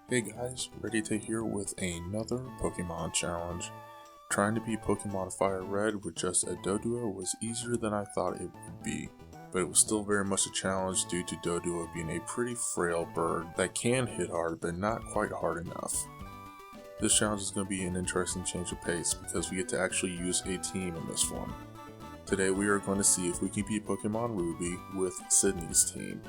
Hey guys, Ready to here with another Pokemon challenge. Trying to beat Pokemon Fire Red with just a Doduo was easier than I thought it would be, but it was still very much a challenge due to Doduo being a pretty frail bird that can hit hard but not quite hard enough. This challenge is going to be an interesting change of pace because we get to actually use a team in this one. Today we are going to see if we can beat Pokemon Ruby with Sidney's team.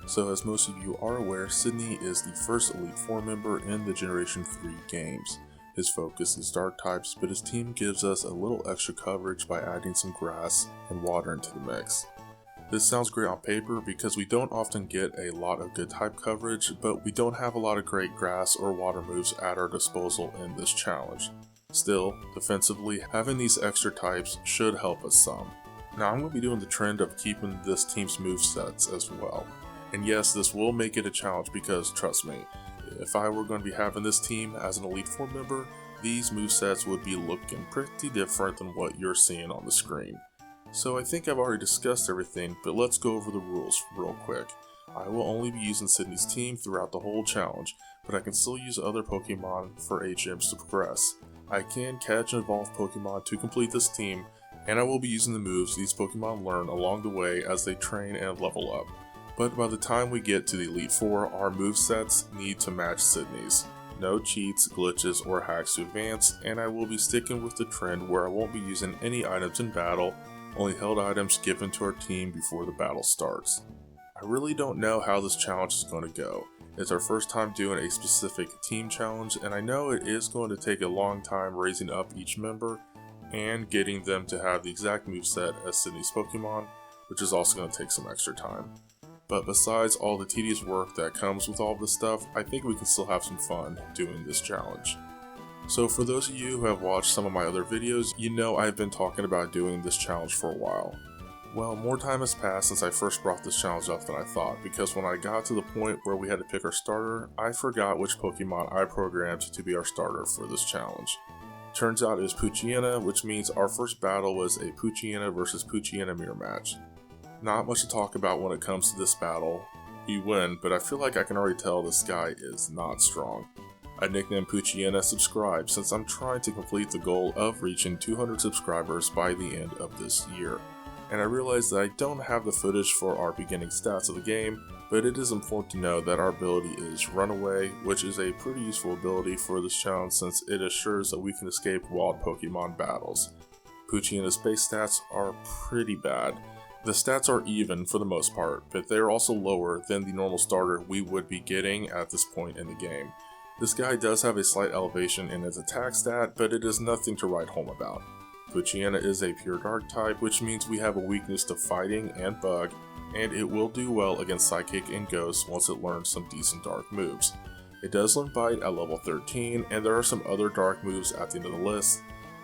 So as most of you are aware, Sidney is the first Elite Four member in the Generation 3 games. His focus is Dark types, but his team gives us a little extra coverage by adding some grass and water into the mix. This sounds great on paper because we don't often get a lot of good type coverage, but we don't have a lot of great grass or water moves at our disposal in this challenge. Still, defensively, having these extra types should help us some. Now I'm going to be doing the trend of keeping this team's movesets as well. And yes, this will make it a challenge because, trust me, if I were going to be having this team as an Elite Four member, these movesets would be looking pretty different than what you're seeing on the screen. So I think I've already discussed everything, but let's go over the rules real quick. I will only be using Sidney's team throughout the whole challenge, but I can still use other Pokemon for HMs to progress. I can catch and evolve Pokemon to complete this team, and I will be using the moves these Pokemon learn along the way as they train and level up. But by the time we get to the Elite Four, our movesets need to match Sidney's. No cheats, glitches, or hacks to advance, and I will be sticking with the trend where I won't be using any items in battle, only held items given to our team before the battle starts. I really don't know how this challenge is going to go. It's our first time doing a specific team challenge, and I know it is going to take a long time raising up each member and getting them to have the exact moveset as Sidney's Pokemon, which is also going to take some extra time. But besides all the tedious work that comes with all this stuff, I think we can still have some fun doing this challenge. So for those of you who have watched some of my other videos, you know I've been talking about doing this challenge for a while. Well, more time has passed since I first brought this challenge up than I thought, because when I got to the point where we had to pick our starter, I forgot which Pokemon I programmed to be our starter for this challenge. Turns out it was Poochyena, which means our first battle was a Poochyena versus Poochyena mirror match. Not much to talk about when it comes to this battle. We win, but I feel like I can already tell this guy is not strong. I nicknamed Poochyena Subscribe since I'm trying to complete the goal of reaching 200 subscribers by the end of this year. And I realized that I don't have the footage for our beginning stats of the game, but it is important to know that our ability is Runaway, which is a pretty useful ability for this challenge since it assures that we can escape wild Pokemon battles. Poochyena's base stats are pretty bad. The stats are even for the most part, but they are also lower than the normal starter we would be getting at this point in the game. This guy does have a slight elevation in his attack stat, but it is nothing to write home about. Poochyena is a pure dark type, which means we have a weakness to fighting and bug, and it will do well against Psychic and Ghost once it learns some decent dark moves. It does learn Bite at level 13, and there are some other dark moves at the end of the list.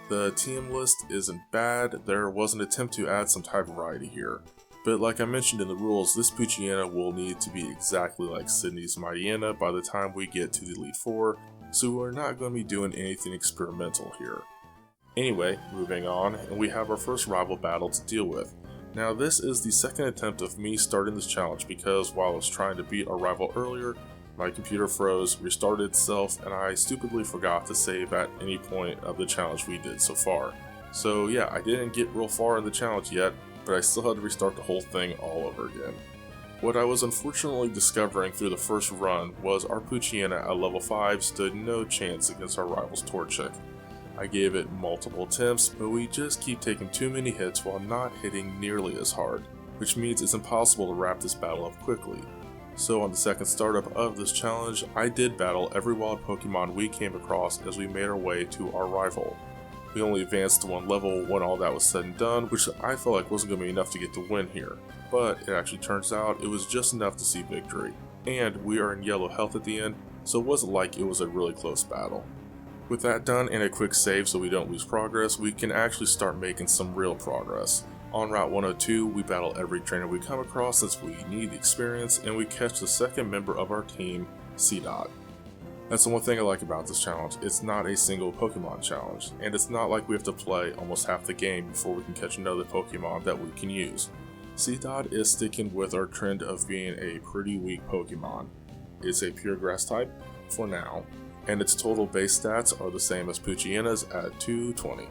The TM list isn't bad, there was an attempt to add some type variety here. But like I mentioned in the rules, this Poochyena will need to be exactly like Sidney's Mightyena by the time we get to the Elite Four, so we're not going to be doing anything experimental here. Anyway, moving on, and we have our first rival battle to deal with. Now this is the second attempt of me starting this challenge because while I was trying to beat our rival earlier, my computer froze, restarted itself, and I stupidly forgot to save at any point of the challenge we did so far. So yeah, I didn't get real far in the challenge yet, but I still had to restart the whole thing all over again. What I was unfortunately discovering through the first run was our Poochyena at level 5 stood no chance against our rival's Torchic. I gave it multiple attempts, but we just keep taking too many hits while not hitting nearly as hard, which means it's impossible to wrap this battle up quickly. So on the second startup of this challenge, I did battle every wild Pokemon we came across as we made our way to our rival. We only advanced to one level when all that was said and done, which I felt like wasn't going to be enough to get the win here. But it actually turns out it was just enough to see victory. And we are in yellow health at the end, so it wasn't like it was a really close battle. With that done and a quick save so we don't lose progress, we can actually start making some real progress. On Route 102, we battle every trainer we come across since we need the experience, and we catch the second member of our team, C-Dot. That's the one thing I like about this challenge, it's not a single Pokemon challenge, and it's not like we have to play almost half the game before we can catch another Pokemon that we can use. C-Dot is sticking with our trend of being a pretty weak Pokemon. It's a pure grass type, for now, and its total base stats are the same as Poochyena's at 220.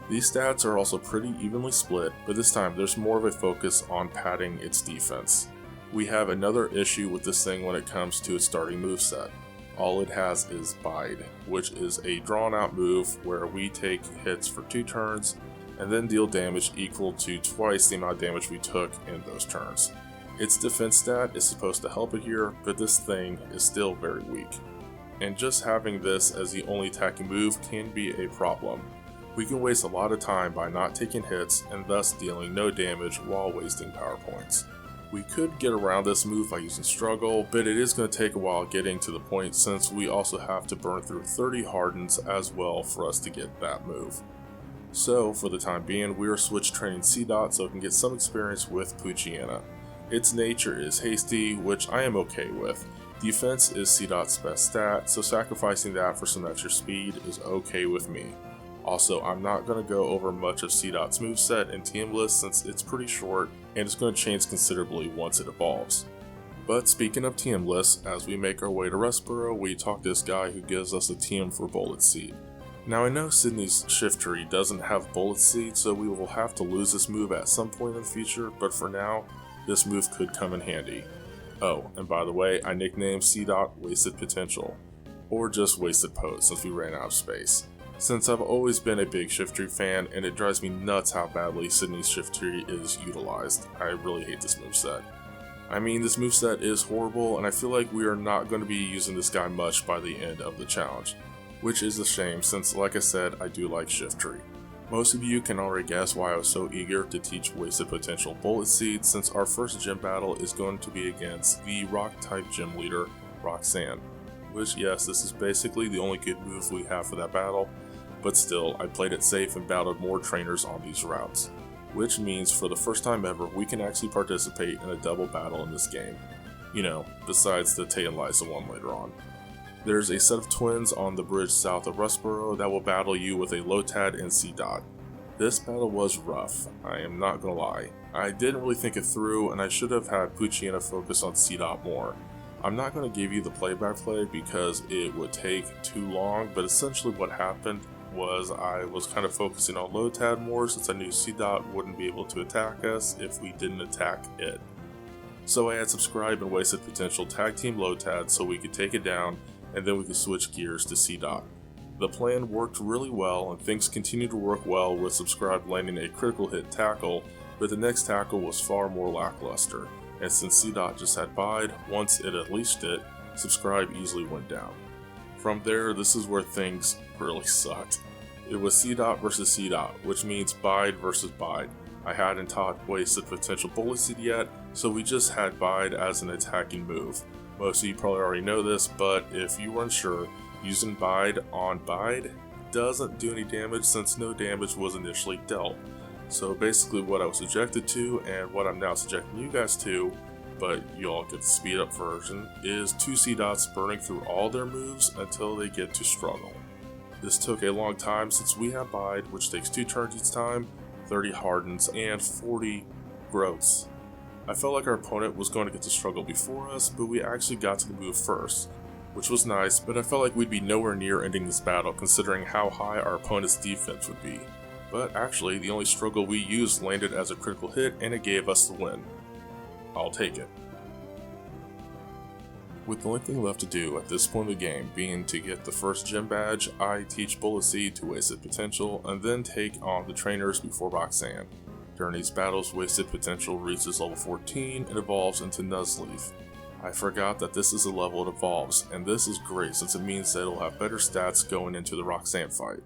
These stats are also pretty evenly split, but this time there's more of a focus on padding its defense. We have another issue with this thing when it comes to its starting moveset. All it has is Bide, which is a drawn out move where we take hits for 2 turns and then deal damage equal to twice the amount of damage we took in those turns. Its defense stat is supposed to help it here, but this thing is still very weak. And just having this as the only attacking move can be a problem. We can waste a lot of time by not taking hits and thus dealing no damage while wasting power points. We could get around this move by using Struggle, but it is going to take a while getting to the point since we also have to burn through 30 Hardens as well for us to get that move. So for the time being, we are switch training C-Dot so it can get some experience with Poochyyena. Its nature is hasty, which I am okay with. Defense is C-Dot's best stat, so sacrificing that for some extra speed is okay with me. Also, I'm not going to go over much of C-Dot's moveset and team list since it's pretty short and it's going to change considerably once it evolves. But speaking of TM lists, as we make our way to Rustboro, we talk to this guy who gives us a TM for Bullet Seed. Now I know Sidney's shift tree doesn't have Bullet Seed, so we will have to lose this move at some point in the future, but for now, this move could come in handy. Oh, and by the way, I nicknamed C-Dot Wasted Potential, or just Wasted Pot since we ran out of space. Since I've always been a big shift tree fan, and it drives me nuts how badly Sidney's shift tree is utilized. I really hate this moveset. I mean, this moveset is horrible, and I feel like we are not going to be using this guy much by the end of the challenge. Which is a shame since, like I said, I do like shift tree. Most of you can already guess why I was so eager to teach Wasted Potential Bullet Seed since our first gym battle is going to be against the rock type gym leader, Roxanne. Which, yes, this is basically the only good move we have for that battle, but still, I played it safe and battled more trainers on these routes. Which means for the first time ever, we can actually participate in a double battle in this game. You know, besides the Tay and Liza one later on. There's a set of twins on the bridge south of Rustboro that will battle you with a Lotad and C-Dot. This battle was rough, I am not gonna lie. I didn't really think it through and I should have had Poochyyena focus on C-Dot more. I'm not gonna give you the play-by-play because it would take too long, but essentially what happened was I was kind of focusing on Lotad more since I knew C-Dot wouldn't be able to attack us if we didn't attack it. So I had Subscribe and Wasted Potential tag team Lotad so we could take it down and then we could switch gears to C-Dot. The plan worked really well and things continued to work well with Subscribe landing a critical hit tackle, but the next tackle was far more lackluster, and since C-Dot just had Bide, once it unleashed it, Subscribe easily went down. From there, this is where things really sucked. It was C-Dot versus C-Dot, which means Bide versus Bide. I hadn't taught Wasted Potential Bullet Seed yet, so we just had Bide as an attacking move. Most of you probably already know this, but if you weren't sure, using Bide on Bide doesn't do any damage since no damage was initially dealt. So basically what I was subjected to, and what I'm now subjecting you guys to, but you all get the speed up version, is 2 C-Dots burning through all their moves until they get to Struggle. This took a long time since we have Bide, which takes 2 turns each time, 30 Hardens, and 40 Growths. I felt like our opponent was going to get to Struggle before us, but we actually got to the move first, which was nice, but I felt like we'd be nowhere near ending this battle considering how high our opponent's defense would be. But actually, the only Struggle we used landed as a critical hit and it gave us the win. I'll take it. With the only thing left to do at this point of the game being to get the first gym badge, I teach Bullet Seed to Wasted Potential and then take on the trainers before Roxanne. During these battles, Wasted Potential reaches level 14 and evolves into Nuzleaf. I forgot that this is the level it evolves, and this is great since it means that it'll have better stats going into the Roxanne fight.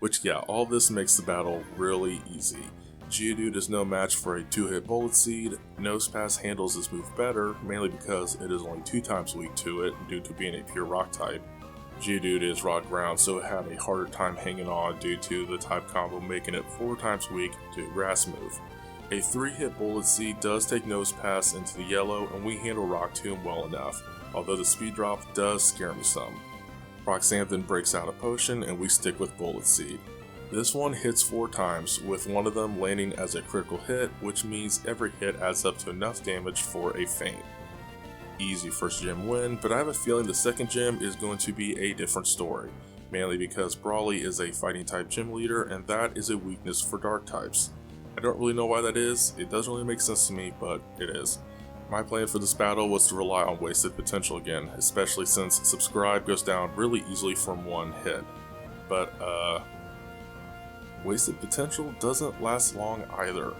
Which yeah, all this makes the battle really easy. Geodude is no match for a 2-hit Bullet Seed. Nosepass handles this move better, mainly because it is only 2 times weak to it due to being a pure rock type. Geodude is rock ground, so it had a harder time hanging on due to the type combo making it 4 times weak to a grass move. A 3-hit Bullet Seed does take Nosepass into the yellow and we handle Rock Tomb well enough, although the speed drop does scare me some. Roxanne then breaks out a potion and we stick with Bullet Seed. This one hits 4 times, with one of them landing as a critical hit, which means every hit adds up to enough damage for a feint. easy first gym win, but I have a feeling the second gym is going to be a different story, mainly because Brawly is a fighting type gym leader and that is a weakness for dark types. I don't really know why that is, it doesn't really make sense to me, but it is. My plan for this battle was to rely on wasted potential again, especially since subscribe goes down really easily from one hit. But wasted potential doesn't last long either.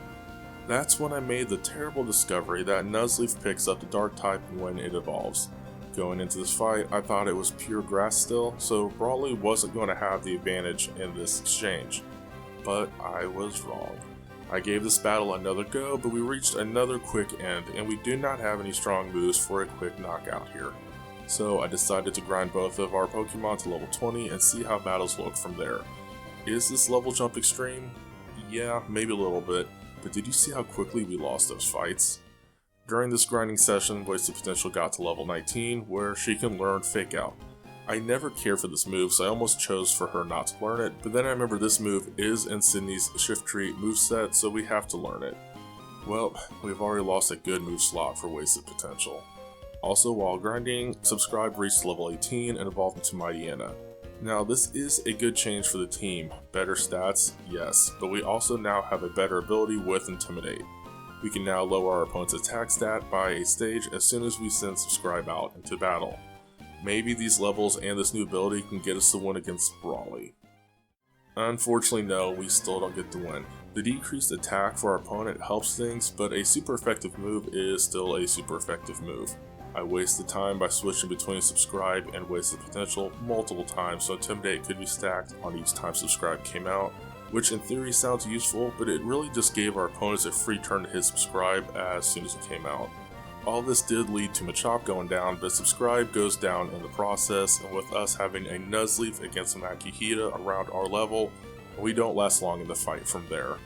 That's when I made the terrible discovery that Nuzleaf picks up the dark type when it evolves. Going into this fight, I thought it was pure grass still, so Brawly wasn't going to have the advantage in this exchange. But I was wrong. I gave this battle another go, but we reached another quick end, and we do not have any strong moves for a quick knockout here. So I decided to grind both of our Pokemon to level 20 and see how battles look from there. Is this level jump extreme? Yeah, maybe a little bit. But did you see how quickly we lost those fights? During this grinding session, Wasted Potential got to level 19, where she can learn Fake Out. I never cared for this move, so I almost chose for her not to learn it, but then I remember this move is in Sidney's Shift Tree moveset, so we have to learn it. Well, we've already lost a good move slot for Wasted Potential. Also, while grinding, Subscribe reached level 18 and evolved into Mightyena. Now, this is a good change for the team. Better stats, yes, but we also now have a better ability with Intimidate. We can now lower our opponent's attack stat by a stage as soon as we send Subscribe out into battle. Maybe these levels and this new ability can get us the win against Brawly. Unfortunately, no, we still don't get the win. The decreased attack for our opponent helps things, but a super effective move is still a super effective move. I wasted time by switching between Subscribe and Wasted Potential multiple times, so Intimidate could be stacked on each time Subscribe came out, which in theory sounds useful, but it really just gave our opponents a free turn to hit Subscribe as soon as it came out. All this did lead to Machop going down, but Subscribe goes down in the process, and with us having a Nuzleaf against a Makihita around our level, we don't last long in the fight from there.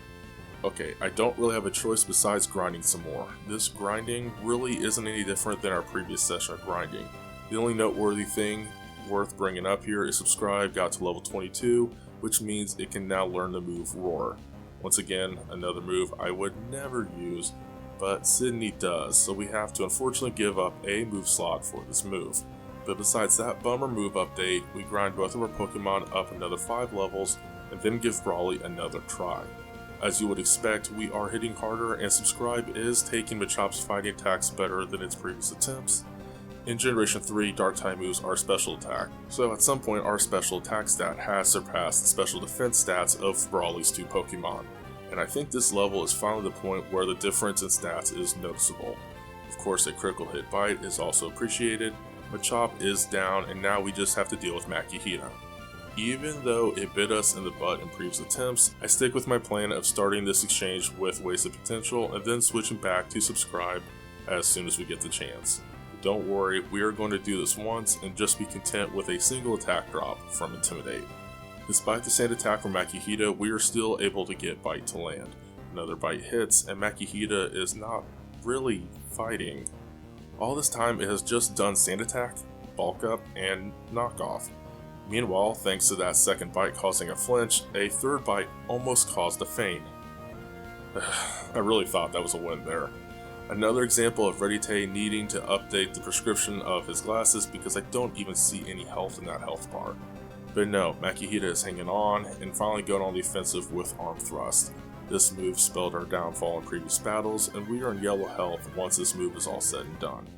Okay, I don't really have a choice besides grinding some more. This grinding really isn't any different than our previous session of grinding. The only noteworthy thing worth bringing up here is Subscribe got to level 22, which means it can now learn the move Roar. Once again, another move I would never use, but Sidney does, so we have to unfortunately give up a move slot for this move. But besides that bummer move update, we grind both of our Pokemon up another 5 levels, and then give Brawly another try. As you would expect, we are hitting harder, and Subscribe is taking Machop's fighting attacks better than its previous attempts. In Generation 3, Dark-type moves are special attack, so at some point our special attack stat has surpassed the special defense stats of Brawly's 2 Pokemon, and I think this level is finally the point where the difference in stats is noticeable. Of course, a critical hit bite is also appreciated, Machop is down, and now we just have to deal with Makihita. Even though it bit us in the butt in previous attempts, I stick with my plan of starting this exchange with Wasted Potential and then switching back to Subscribe as soon as we get the chance. But don't worry, we are going to do this once and just be content with a single attack drop from Intimidate. Despite the sand attack from Makihita, we are still able to get Bite to land. Another bite hits, and Makihita is not really fighting. All this time it has just done sand attack, bulk up, and knockoff. Meanwhile, thanks to that second bite causing a flinch, a third bite almost caused a feint. I really thought that was a win there. Another example of Redite needing to update the prescription of his glasses because I don't even see any health in that health bar. But no, Makihita is hanging on and finally going on the offensive with Arm Thrust. This move spelled our downfall in previous battles, and we are in yellow health once this move is all said and done.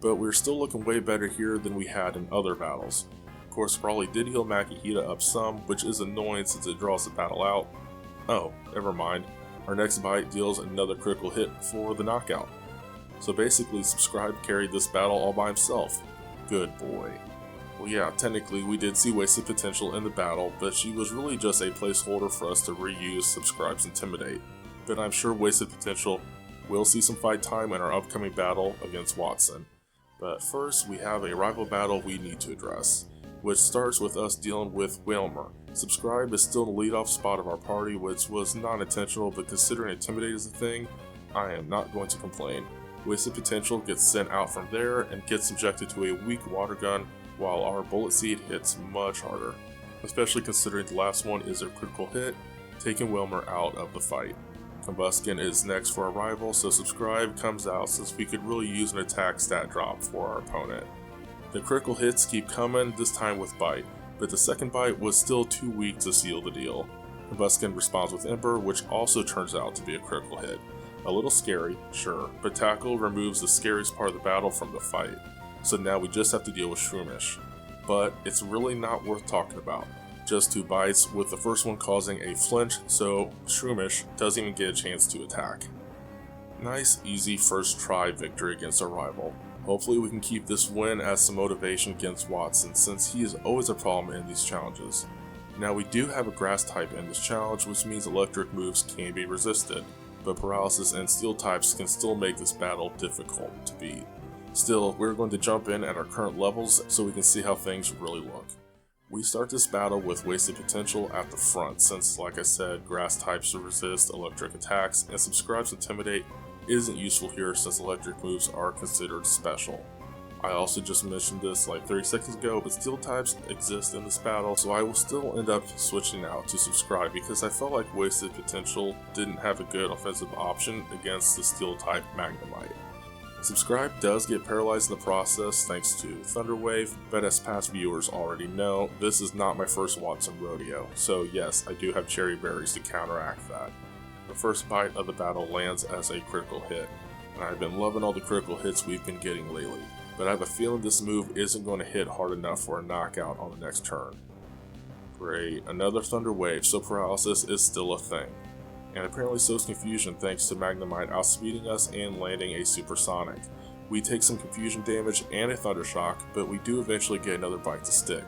But we're still looking way better here than we had in other battles. Of course, Brawly did heal Makihita up some, which is annoying since it draws the battle out. Oh, never mind. Our next bite deals another critical hit for the knockout. So basically, Subscribe carried this battle all by himself. Good boy. Well yeah, technically we did see Wasted Potential in the battle, but she was really just a placeholder for us to reuse Subscribe's Intimidate. But I'm sure Wasted Potential will see some fight time in our upcoming battle against Watson. But first, we have a rival battle we need to address, which starts with us dealing with Wailmer. Subscribe is still in the leadoff spot of our party, which was not intentional, but considering Intimidate is a thing, I am not going to complain. Wasted Potential gets sent out from there and gets subjected to a weak water gun, while our Bullet Seed hits much harder, especially considering the last one is a critical hit, taking Wailmer out of the fight. Combuskin is next for arrival, so Subscribe comes out since we could really use an attack stat drop for our opponent. The critical hits keep coming, this time with Bite, but the second Bite was still too weak to seal the deal. Combuskin responds with Ember, which also turns out to be a critical hit. A little scary, sure, but Tackle removes the scariest part of the battle from the fight, so now we just have to deal with Shroomish. But it's really not worth talking about. Just 2 bites, with the first one causing a flinch, so Shroomish doesn't even get a chance to attack. Nice, easy first try victory against our rival. Hopefully we can keep this win as some motivation against Watson, since he is always a problem in these challenges. Now we do have a grass type in this challenge, which means electric moves can be resisted, but paralysis and steel types can still make this battle difficult to beat. Still, we're going to jump in at our current levels so we can see how things really look. We start this battle with Wasted Potential at the front, since like I said, grass types resist electric attacks, and Subscribe's Intimidate isn't useful here since electric moves are considered special. I also just mentioned this like 30 seconds ago, but steel types exist in this battle, so I will still end up switching out to Subscribe because I felt like Wasted Potential didn't have a good offensive option against the steel type Magnemite. Subscribe does get paralyzed in the process thanks to Thunder Wave, but as past viewers already know, this is not my first Watson rodeo, so yes, I do have Cherry Berries to counteract that. The first bite of the battle lands as a critical hit, and I've been loving all the critical hits we've been getting lately, but I have a feeling this move isn't going to hit hard enough for a knockout on the next turn. Great, another Thunder Wave, so paralysis is still a thing. And apparently so is Confusion thanks to Magnemite outspeeding us and landing a Supersonic. We take some Confusion damage and a Thunder Shock, but we do eventually get another bite to stick.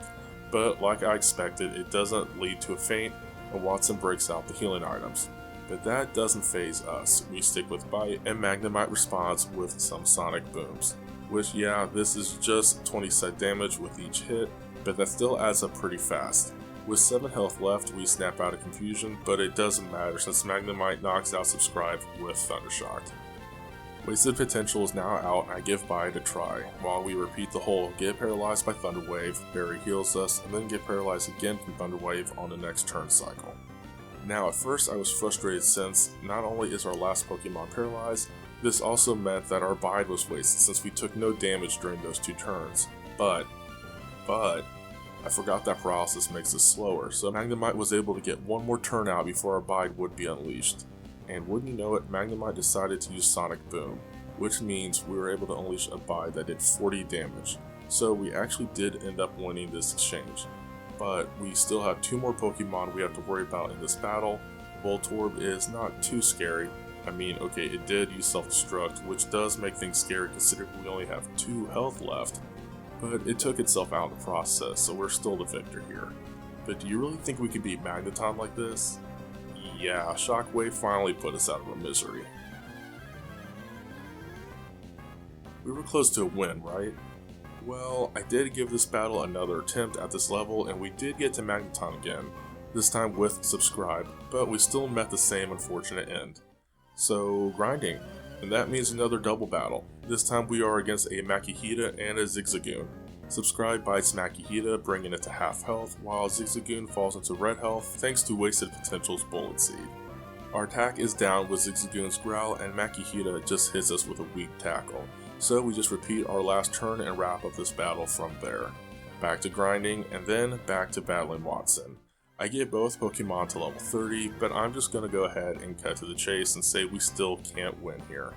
But like I expected, it doesn't lead to a feint, and Watson breaks out the healing items. But that doesn't phase us, we stick with Bite, and Magnemite responds with some Sonic Booms. Which yeah, this is just 20 set damage with each hit, but that still adds up pretty fast. With 7 health left, we snap out of Confusion, but it doesn't matter since Magnemite knocks out Subscribe with Thundershock. Wasted Potential is now out and I give Bite a try, while we repeat the whole get paralyzed by Thunder Wave, Barry heals us, and then get paralyzed again from Thunder Wave on the next turn cycle. Now at first I was frustrated since not only is our last Pokemon paralyzed, this also meant that our Bite was wasted since we took no damage during those 2 turns. But I forgot that paralysis makes us slower, so Magnemite was able to get one more turn out before our Bite would be unleashed. And wouldn't you know it, Magnemite decided to use Sonic Boom, which means we were able to unleash a Bite that did 40 damage. So we actually did end up winning this exchange. But we still have 2 more Pokemon we have to worry about in this battle. Voltorb is not too scary. I mean, okay, it did use Self-Destruct, which does make things scary considering we only have 2 health left. But it took itself out in the process, so we're still the victor here. But do you really think we could beat Magneton like this? Yeah, Shockwave finally put us out of our misery. We were close to a win, right? Well, I did give this battle another attempt at this level, and we did get to Magneton again, this time with Subscribe, but we still met the same unfortunate end. So, grinding. And that means another double battle. This time we are against a Makihita and a Zigzagoon. Subscribe bites Makihita, bringing it to half health, while Zigzagoon falls into red health thanks to Wasted Potential's Bullet Seed. Our attack is down with Zigzagoon's Growl, and Makihita just hits us with a weak tackle. So we just repeat our last turn and wrap up this battle from there. Back to grinding, and then back to battling Watson. I get both Pokemon to level 30, but I'm just going to go ahead and cut to the chase and say we still can't win here.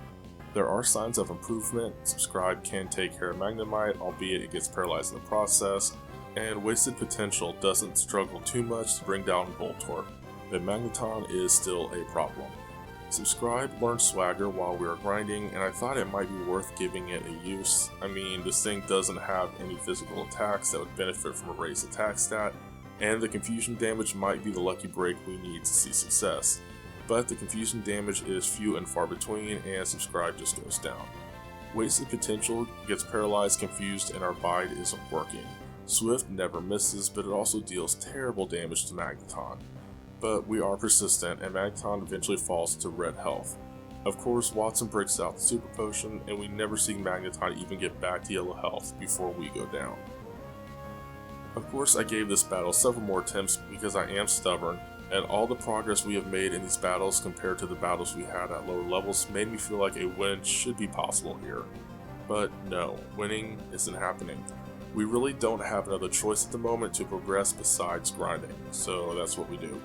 There are signs of improvement. Subscribe can take care of Magnemite, albeit it gets paralyzed in the process, and Wasted Potential doesn't struggle too much to bring down Voltorb, but Magneton is still a problem. Subscribe learned Swagger while we were grinding, and I thought it might be worth giving it a use. I mean, this thing doesn't have any physical attacks that would benefit from a raised attack stat, and the Confusion damage might be the lucky break we need to see success. But the Confusion damage is few and far between, and Subscribe just goes down. Wasted Potential gets paralyzed, confused, and our Bite isn't working. Swift never misses, but it also deals terrible damage to Magneton. But we are persistent, and Magneton eventually falls to red health. Of course, Watson breaks out the Super Potion, and we never see Magneton even get back to yellow health before we go down. Of course, I gave this battle several more attempts because I am stubborn, and all the progress we have made in these battles compared to the battles we had at lower levels made me feel like a win should be possible here. But no, winning isn't happening. We really don't have another choice at the moment to progress besides grinding, so that's what we do.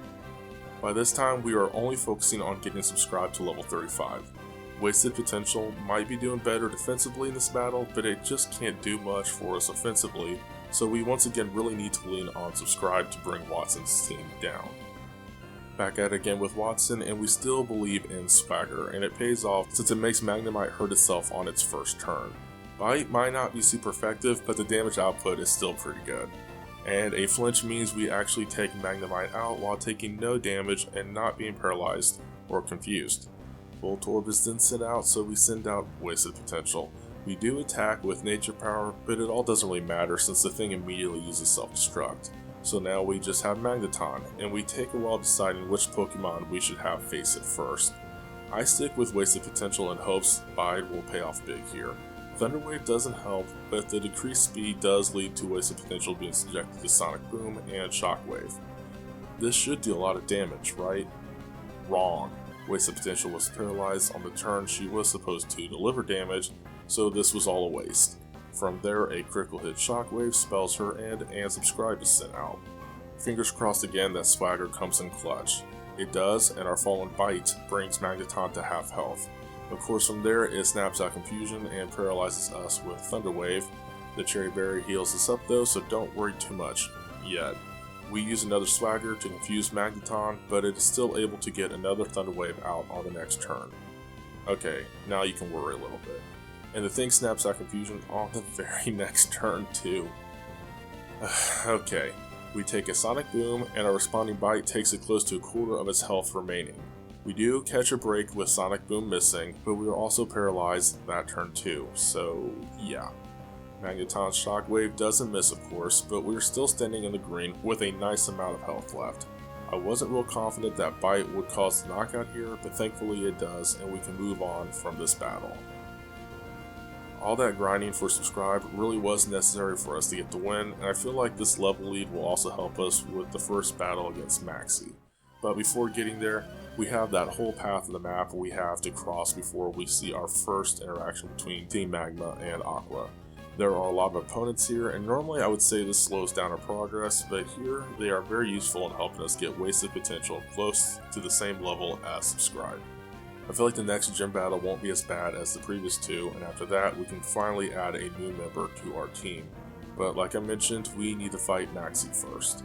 By this time, we are only focusing on getting subscribed to level 35. Wasted Potential might be doing better defensively in this battle, but it just can't do much for us offensively, so we once again really need to lean on Subscribe to bring Watson's team down. Back at it again with Watson, and we still believe in Swagger, and it pays off since it makes Magnemite hurt itself on its first turn. Bite might not be super effective, but the damage output is still pretty good. And a flinch means we actually take Magnemite out while taking no damage and not being paralyzed or confused. Voltorb is then sent out, so we send out Wasted Potential. We do attack with Nature Power, but it all doesn't really matter since the thing immediately uses Self-Destruct. So now we just have Magneton, and we take a while deciding which Pokemon we should have face it first. I stick with Wasted Potential in hopes Bide will pay off big here. Thunder Wave doesn't help, but the decreased speed does lead to Wasted Potential being subjected to Sonic Boom and Shockwave. This should deal a lot of damage, right? Wrong. Wasted Potential was paralyzed on the turn she was supposed to deliver damage, so this was all a waste. From there, a critical hit Shockwave spells her and Subscribe is sent out. Fingers crossed again that Swagger comes in clutch. It does, and our fallen Bite brings Magneton to half health. Of course, from there, it snaps out Confusion and paralyzes us with Thunder Wave. The Cherry Berry heals us up though, so don't worry too much yet. We use another Swagger to confuse Magneton, but it is still able to get another Thunder Wave out on the next turn. Okay, now you can worry a little bit. And the thing snaps out Confusion on the very next turn too. Okay, we take a Sonic Boom, and our responding Bite takes it close to a quarter of its health remaining. We do catch a break with Sonic Boom missing, but we are also paralyzed that turn too, so yeah. Magneton's Shockwave doesn't miss of course, but we are still standing in the green with a nice amount of health left. I wasn't real confident that Bite would cause the knockout here, but thankfully it does, and we can move on from this battle. All that grinding for Subscribe really was necessary for us to get the win, and I feel like this level lead will also help us with the first battle against Maxie. But before getting there, we have that whole path of the map we have to cross before we see our first interaction between Team Magma and Aqua. There are a lot of opponents here, and normally I would say this slows down our progress, but here they are very useful in helping us get Wasted Potential close to the same level as Subscribe. I feel like the next gym battle won't be as bad as the previous two, and after that we can finally add a new member to our team. But like I mentioned, we need to fight Maxie first.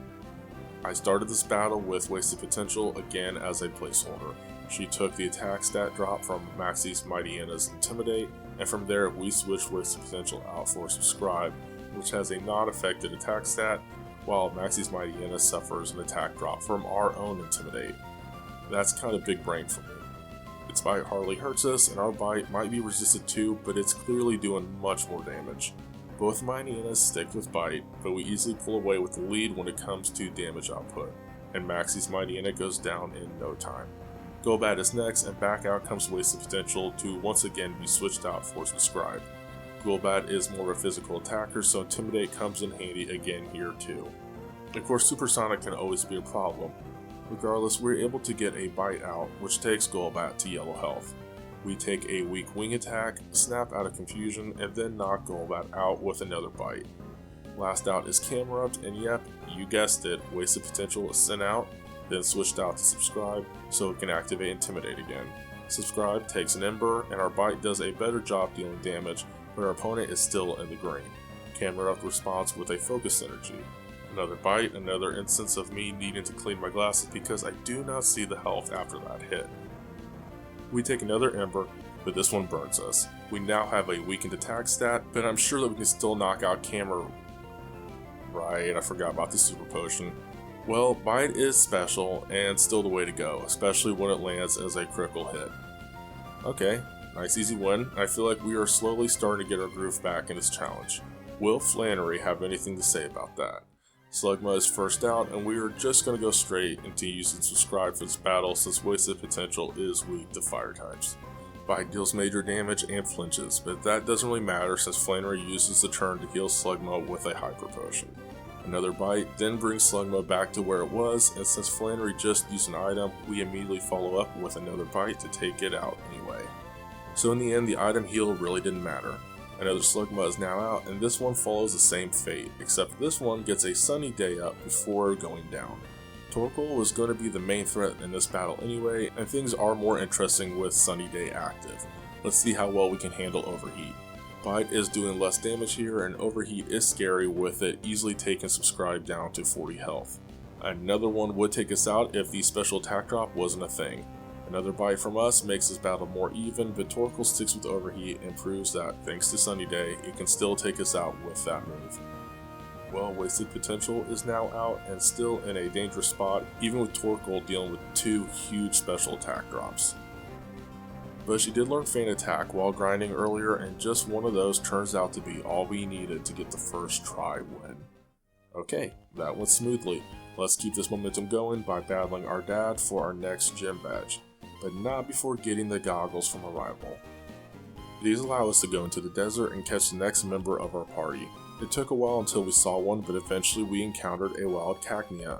I started this battle with Wasted Potential again as a placeholder. She took the attack stat drop from Maxie's Mighty Inna's Intimidate, and from there we switched Wasted Potential out for Subscribe, which has a non-affected attack stat, while Maxie's Mighty Inna suffers an attack drop from our own Intimidate. That's kind of big brain for me. Its bite hardly hurts us, and our bite might be resisted too, but it's clearly doing much more damage. Both Mighty Innas stick with Bite, but we easily pull away with the lead when it comes to damage output, and Maxie's Mighty Inna goes down in no time. Golbat is next, and back out comes Wasted Potential to once again be switched out for Subscribe. Golbat is more of a physical attacker, so Intimidate comes in handy again here too. Of course, Supersonic can always be a problem. Regardless, we're able to get a Bite out, which takes Golbat to yellow health. We take a weak wing attack, snap out of Confusion, and then knock Golbat out with another Bite. Last out is Camerupt, and yep, you guessed it, Wasted Potential is sent out, then switched out to Subscribe, so it can activate Intimidate again. Subscribe takes an Ember, and our Bite does a better job dealing damage, but our opponent is still in the green. Camerupt responds with a Focus Energy. Another Bite, another instance of me needing to clean my glasses because I do not see the health after that hit. We take another Ember, but this one burns us. We now have a weakened attack stat, but I'm sure that we can still knock out Right, I forgot about the Super Potion. Well, Bite is special, and still the way to go, especially when it lands as a critical hit. Okay, nice easy win. I feel like we are slowly starting to get our groove back in this challenge. Will Flannery have anything to say about that? Slugma is first out, and we are just going to go straight into using Subscribe for this battle since Wasted Potential is weak to fire types. Bite deals major damage and flinches, but that doesn't really matter since Flannery uses the turn to heal Slugma with a Hyper Potion. Another bite then brings Slugma back to where it was, and since Flannery just used an item, we immediately follow up with another bite to take it out anyway. So in the end, the item heal really didn't matter. Another Slugma is now out, and this one follows the same fate, except this one gets a sunny day up before going down. Torkoal was going to be the main threat in this battle anyway, and things are more interesting with Sunny Day active. Let's see how well we can handle Overheat. Bite is doing less damage here, and Overheat is scary with it easily taking Subscribe down to 40 health. Another one would take us out if the special attack drop wasn't a thing. Another bite from us makes this battle more even, but Torkoal sticks with Overheat and proves that, thanks to Sunny Day, it can still take us out with that move. Well, Wasted Potential is now out and still in a dangerous spot, even with Torkoal dealing with 2 huge special attack drops. But she did learn Feint Attack while grinding earlier, and just one of those turns out to be all we needed to get the first try win. Okay, that went smoothly. Let's keep this momentum going by battling our dad for our next gym badge, but not before getting the goggles from a rival. These allow us to go into the desert and catch the next member of our party. It took a while until we saw one, but eventually we encountered a wild Cacnea.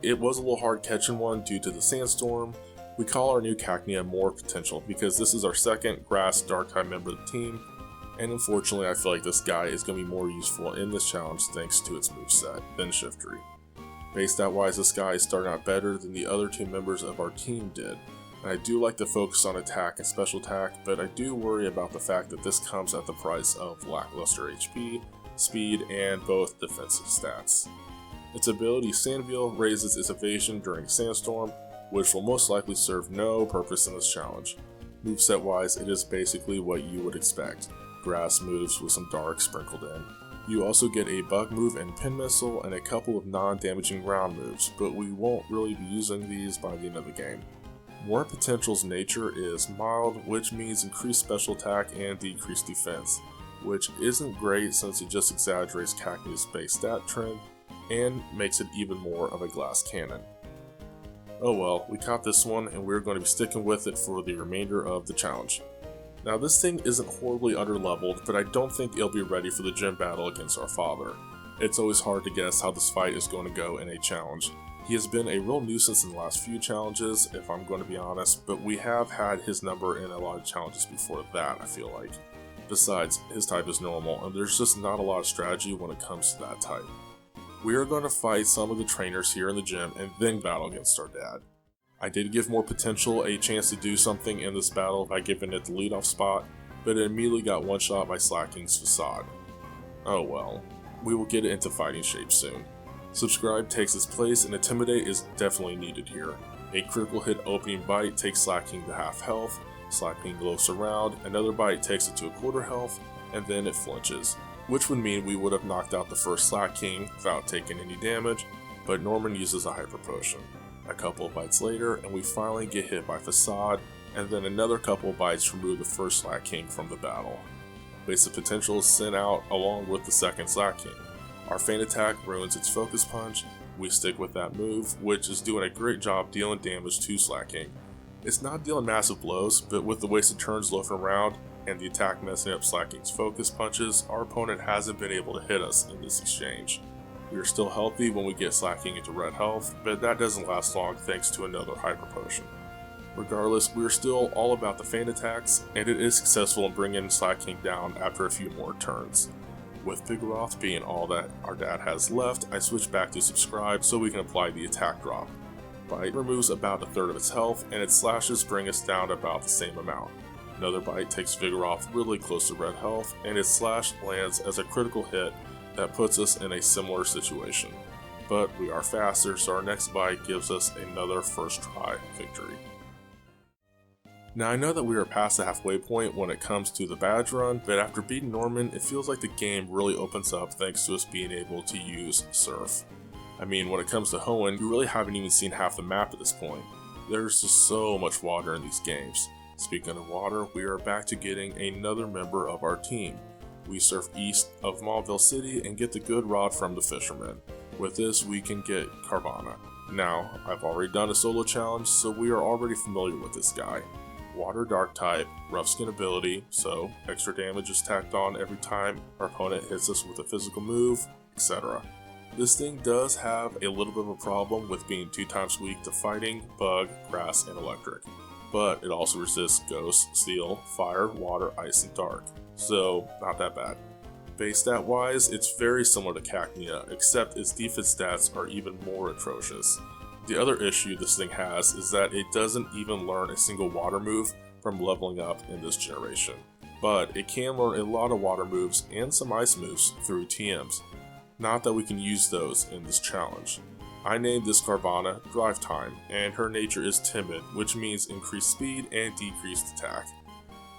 It was a little hard catching one due to the sandstorm. We call our new Cacnea More Potential because this is our second grass dark type member of the team, and unfortunately I feel like this guy is going to be more useful in this challenge thanks to its moveset than Shiftry. Base stat wise, this guy is starting out better than the other 2 members of our team did, and I do like the focus on attack and special attack, but I do worry about the fact that this comes at the price of lackluster HP, speed, and both defensive stats. Its ability Sandveil raises its evasion during a sandstorm, which will most likely serve no purpose in this challenge. Moveset wise, it is basically what you would expect, grass moves with some dark sprinkled in. You also get a bug move and pin missile and a couple of non-damaging ground moves, but we won't really be using these by the end of the game. More Potential's nature is mild, which means increased special attack and decreased defense, which isn't great since it just exaggerates Cacnea's base stat trend and makes it even more of a glass cannon. Oh well, we caught this one and we're going to be sticking with it for the remainder of the challenge. Now this thing isn't horribly underleveled, but I don't think it'll be ready for the gym battle against our father. It's always hard to guess how this fight is going to go in a challenge. He has been a real nuisance in the last few challenges, if I'm going to be honest, but we have had his number in a lot of challenges before that, I feel like. Besides, his type is normal, and there's just not a lot of strategy when it comes to that type. We are going to fight some of the trainers here in the gym and then battle against our dad. I did give More Potential a chance to do something in this battle by giving it the leadoff spot, but it immediately got one-shot by Slacking's Facade. Oh well, we will get it into fighting shape soon. Subscribe takes its place and Intimidate is definitely needed here. A critical hit opening bite takes Slacking to half health, Slacking glows around, another bite takes it to a quarter health, and then it flinches, which would mean we would have knocked out the first Slacking without taking any damage, but Norman uses a Hyper Potion. A couple of bites later, and we finally get hit by Facade, and then another couple of bites remove the first Slacking from the battle. Wasted Potential is sent out along with the second Slacking. Our Feint Attack ruins its Focus Punch, we stick with that move, which is doing a great job dealing damage to Slacking. It's not dealing massive blows, but with the wasted turns loafing around, and the attack messing up Slacking's Focus Punches, our opponent hasn't been able to hit us in this exchange. We are still healthy when we get Slacking into red health, but that doesn't last long thanks to another Hyper Potion. Regardless, we are still all about the Feint Attacks, and it is successful in bringing Slacking down after a few more turns. With Vigoroth being all that our dad has left, I switch back to Subscribe so we can apply the attack drop. Bite removes about a third of its health, and its slashes bring us down about the same amount. Another bite takes Vigoroth really close to red health, and its slash lands as a critical hit that puts us in a similar situation. But we are faster, so our next bite gives us another first try victory. Now I know that we are past the halfway point when it comes to the badge run, but after beating Norman, it feels like the game really opens up thanks to us being able to use Surf. I mean, when it comes to Hoenn, you really haven't even seen half the map at this point. There's just so much water in these games. Speaking of water, we are back to getting another member of our team. We surf east of Mauville City and get the good rod from the fisherman. With this, we can get Carvana. Now, I've already done a solo challenge, so we are already familiar with this guy. Water Dark type, rough skin ability, so extra damage is tacked on every time our opponent hits us with a physical move, etc. This thing does have a little bit of a problem with being 2 times weak to fighting, bug, grass, and electric, but it also resists ghost, steel, fire, water, ice, and dark, so not that bad. Base stat wise, it's very similar to Cacnea, except its defense stats are even more atrocious. The other issue this thing has is that it doesn't even learn a single water move from leveling up in this generation, but it can learn a lot of water moves and some ice moves through TMs. Not that we can use those in this challenge. I named this Carvana Drive Time, and her nature is timid, which means increased speed and decreased attack.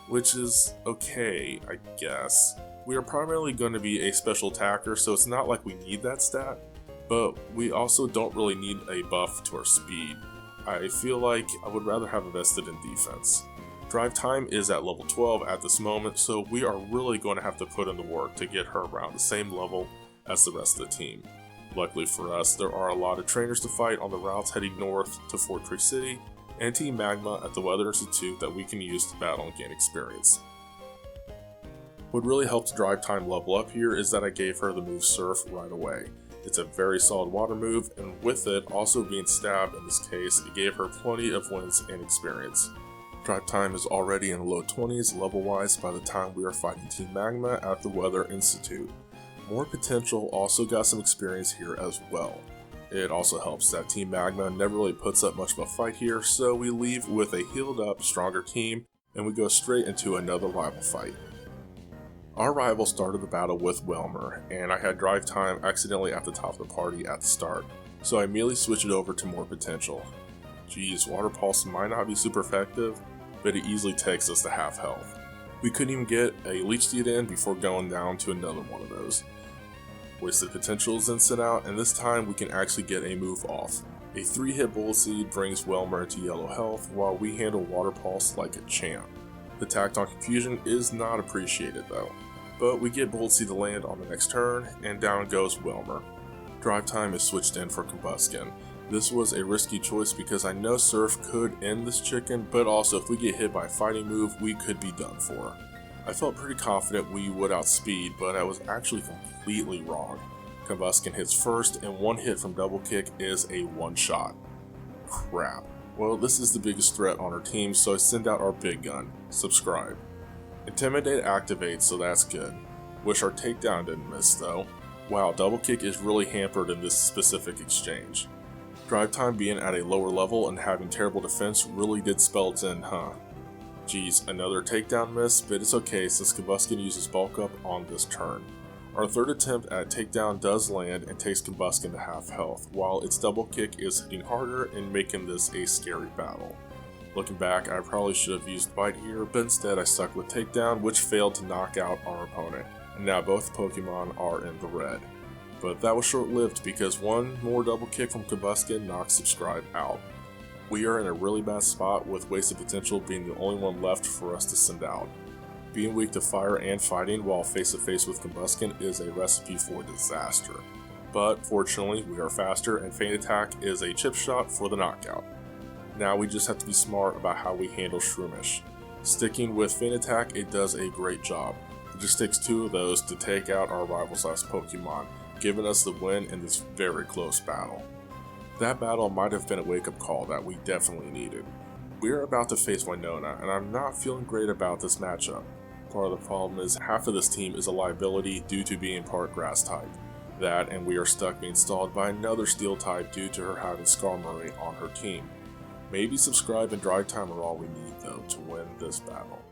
Which is okay, I guess. We are primarily going to be a special attacker, so it's not like we need that stat, but we also don't really need a buff to our speed. I feel like I would rather have invested in defense. Drive Time is at level 12 at this moment, so we are really going to have to put in the work to get her around the same level as the rest of the team. Luckily for us, there are a lot of trainers to fight on the routes heading north to Fort Tree City, and Team Magma at the Weather Institute that we can use to battle and gain experience. What really helps Drive Time level up here is that I gave her the move Surf right away. It's a very solid water move, and with it also being stabbed in this case, it gave her plenty of wins and experience. Drive Time is already in the low 20s level wise by the time we are fighting Team Magma at the Weather Institute. More Potential also got some experience here as well. It also helps that Team Magma never really puts up much of a fight here, so we leave with a healed up, stronger team, and we go straight into another rival fight. Our rival started the battle with Welmer, and I had Drive Time accidentally at the top of the party at the start, so I immediately switched it over to More Potential. Geez, Water Pulse might not be super effective, but it easily takes us to half health. We couldn't even get a Leech Seed in before going down to another one of those. Wasted Potential is then sent out, and this time we can actually get a move off. A 3-hit Bullet Seed brings Welmer into yellow health while we handle Water Pulse like a champ. The Tact on Confusion is not appreciated though, but we get Bullet Seed to land on the next turn, and down goes Welmer. Drive Time is switched in for Combuskin. This was a risky choice because I know Surf could end this chicken, but also if we get hit by a fighting move, we could be done for. I felt pretty confident we would outspeed, but I was actually completely wrong. Combuskin hits first, and one hit from Double Kick is a one-shot. Crap. Well, this is the biggest threat on our team, so I send out our big gun. Subscribe. Intimidate activates, so that's good. Wish our takedown didn't miss though. Wow, Double Kick is really hampered in this specific exchange. Drive Time being at a lower level and having terrible defense really did spell its end, huh? Geez, another takedown miss, but it's okay since Combuskin uses bulk up on this turn. Our third attempt at takedown does land and takes Combuskin to half health, while its Double Kick is hitting harder and making this a scary battle. Looking back, I probably should have used Bite here, but instead I stuck with Takedown, which failed to knock out our opponent, and now both Pokemon are in the red. But that was short-lived because one more Double Kick from Combuskin knocks Subscribe out. We are in a really bad spot with Wasted Potential being the only one left for us to send out. Being weak to fire and fighting while face-to-face with Combuskin is a recipe for disaster. But fortunately, we are faster and Feint Attack is a chip shot for the knockout. Now we just have to be smart about how we handle Shroomish. Sticking with Feint Attack, it does a great job. It just takes 2 of those to take out our rival's last Pokemon, giving us the win in this very close battle. That battle might have been a wake-up call that we definitely needed. We are about to face Winona, and I'm not feeling great about this matchup. Part of the problem is half of this team is a liability due to being part Grass type. That, and we are stuck being stalled by another Steel type due to her having Skarmory on her team. Maybe Subscribe and Drive Time are all we need though to win this battle.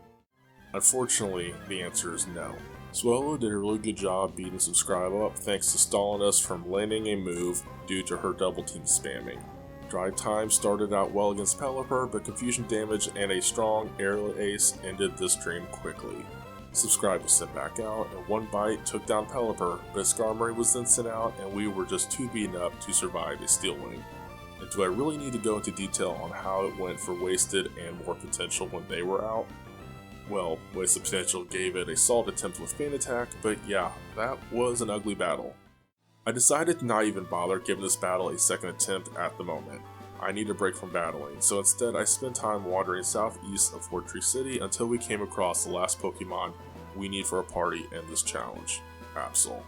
Unfortunately, the answer is no. Swallow did a really good job beating Subscribe up thanks to stalling us from landing a move due to her double team spamming. Drive Time started out well against Pelipper, but confusion damage and a strong aerial ace ended this dream quickly. Subscribe was sent back out, and one bite took down Pelipper, but Skarmory was then sent out and we were just too beaten up to survive a Steel Wing. And do I really need to go into detail on how it went for Wasted and More Potential when they were out? Well, Wasted Potential gave it a solid attempt with Feint Attack, but yeah, that was an ugly battle. I decided to not even bother giving this battle a second attempt at the moment. I need a break from battling, so instead I spent time wandering southeast of Fort Tree City until we came across the last Pokemon we need for a party in this challenge, Absol.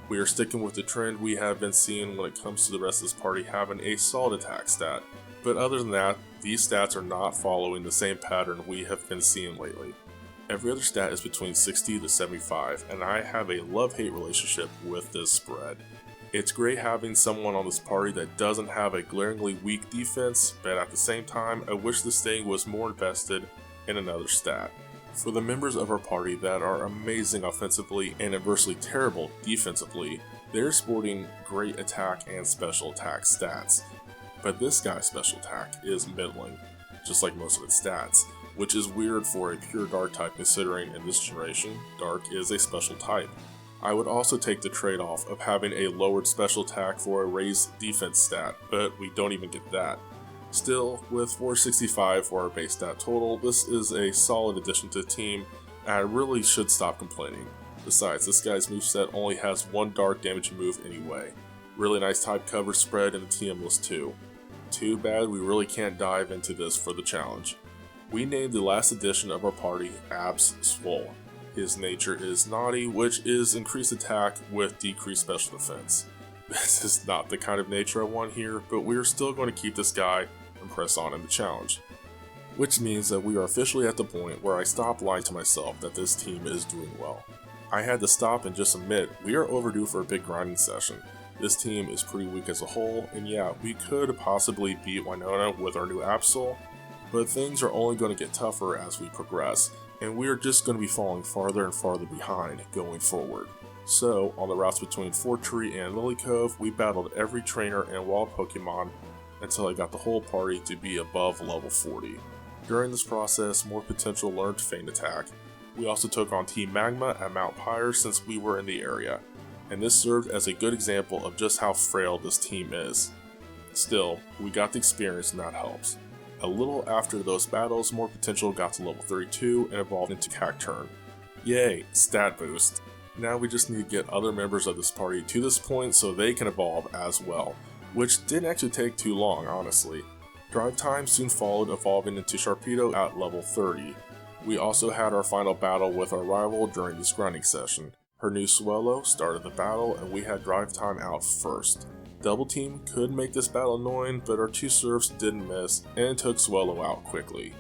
We are sticking with the trend we have been seeing when it comes to the rest of this party having a solid attack stat, but other than that, these stats are not following the same pattern we have been seeing lately. Every other stat is between 60 to 75, and I have a love-hate relationship with this spread. It's great having someone on this party that doesn't have a glaringly weak defense, but at the same time, I wish this thing was more invested in another stat. For the members of our party that are amazing offensively and inversely terrible defensively, they're sporting great attack and special attack stats. But this guy's special attack is middling, just like most of its stats, which is weird for a pure dark type considering in this generation, dark is a special type. I would also take the trade-off of having a lowered special attack for a raised defense stat, but we don't even get that. Still, with 465 for our base stat total, this is a solid addition to the team, and I really should stop complaining. Besides, this guy's moveset only has one dark damage move anyway. Really nice type cover spread in the TM list too. Too bad we really can't dive into this for the challenge. We named the last addition of our party Abs Swole. His nature is naughty, which is increased attack with decreased special defense. This is not the kind of nature I want here, but we are still going to keep this guy and press on in the challenge. Which means that we are officially at the point where I stop lying to myself that this team is doing well. I had to stop and just admit we are overdue for a big grinding session. This team is pretty weak as a whole, and yeah, we could possibly beat Winona with our new Absol, but things are only going to get tougher as we progress, and we are just going to be falling farther and farther behind going forward. So, on the routes between Fort Tree and Lily Cove, we battled every trainer and wild Pokemon until I got the whole party to be above level 40. During this process, more potential learned Feint Attack. We also took on Team Magma at Mount Pyre since we were in the area, and this served as a good example of just how frail this team is. Still, we got the experience and that helps. A little after those battles, more potential got to level 32 and evolved into Cacturn. Yay, stat boost. Now we just need to get other members of this party to this point so they can evolve as well, which didn't actually take too long, honestly. Drive Time soon followed, evolving into Sharpedo at level 30. We also had our final battle with our rival during this grinding session. Her new Swellow started the battle and we had Drive Time out first. Double Team could make this battle annoying, but our two serves didn't miss and took Swellow out quickly.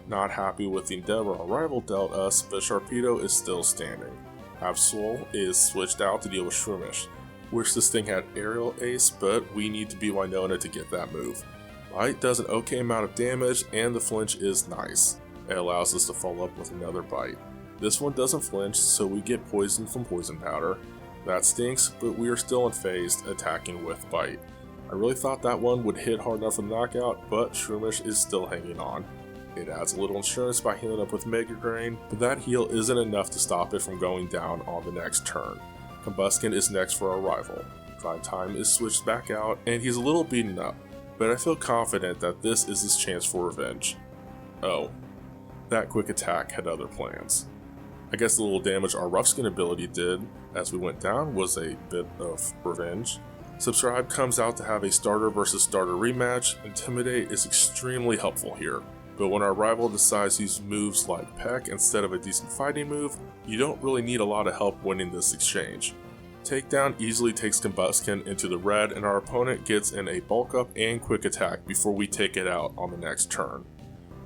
Not happy with the endeavor our rival dealt us, but Sharpedo is still standing. Absol is switched out to deal with Shroomish. Wish this thing had Aerial Ace, but we need to be Winona to get that move. Bite does an okay amount of damage and the flinch is nice. It allows us to follow up with another bite. This one doesn't flinch, so we get poisoned from Poison Powder. That stinks, but we are still unfazed, attacking with Bite. I really thought that one would hit hard enough for the knockout, but Shroomish is still hanging on. It adds a little insurance by healing up with Mega Drain, but that heal isn't enough to stop it from going down on the next turn. Combuskin is next for our rival. Drive Time is switched back out, and he's a little beaten up, but I feel confident that this is his chance for revenge. Oh, that quick attack had other plans. I guess the little damage our Rough Skin ability did as we went down was a bit of revenge. Subscribe comes out to have a starter versus starter rematch. Intimidate is extremely helpful here, but when our rival decides to use moves like Peck instead of a decent fighting move, you don't really need a lot of help winning this exchange. Takedown easily takes Combuskin into the red and our opponent gets in a bulk up and quick attack before we take it out on the next turn.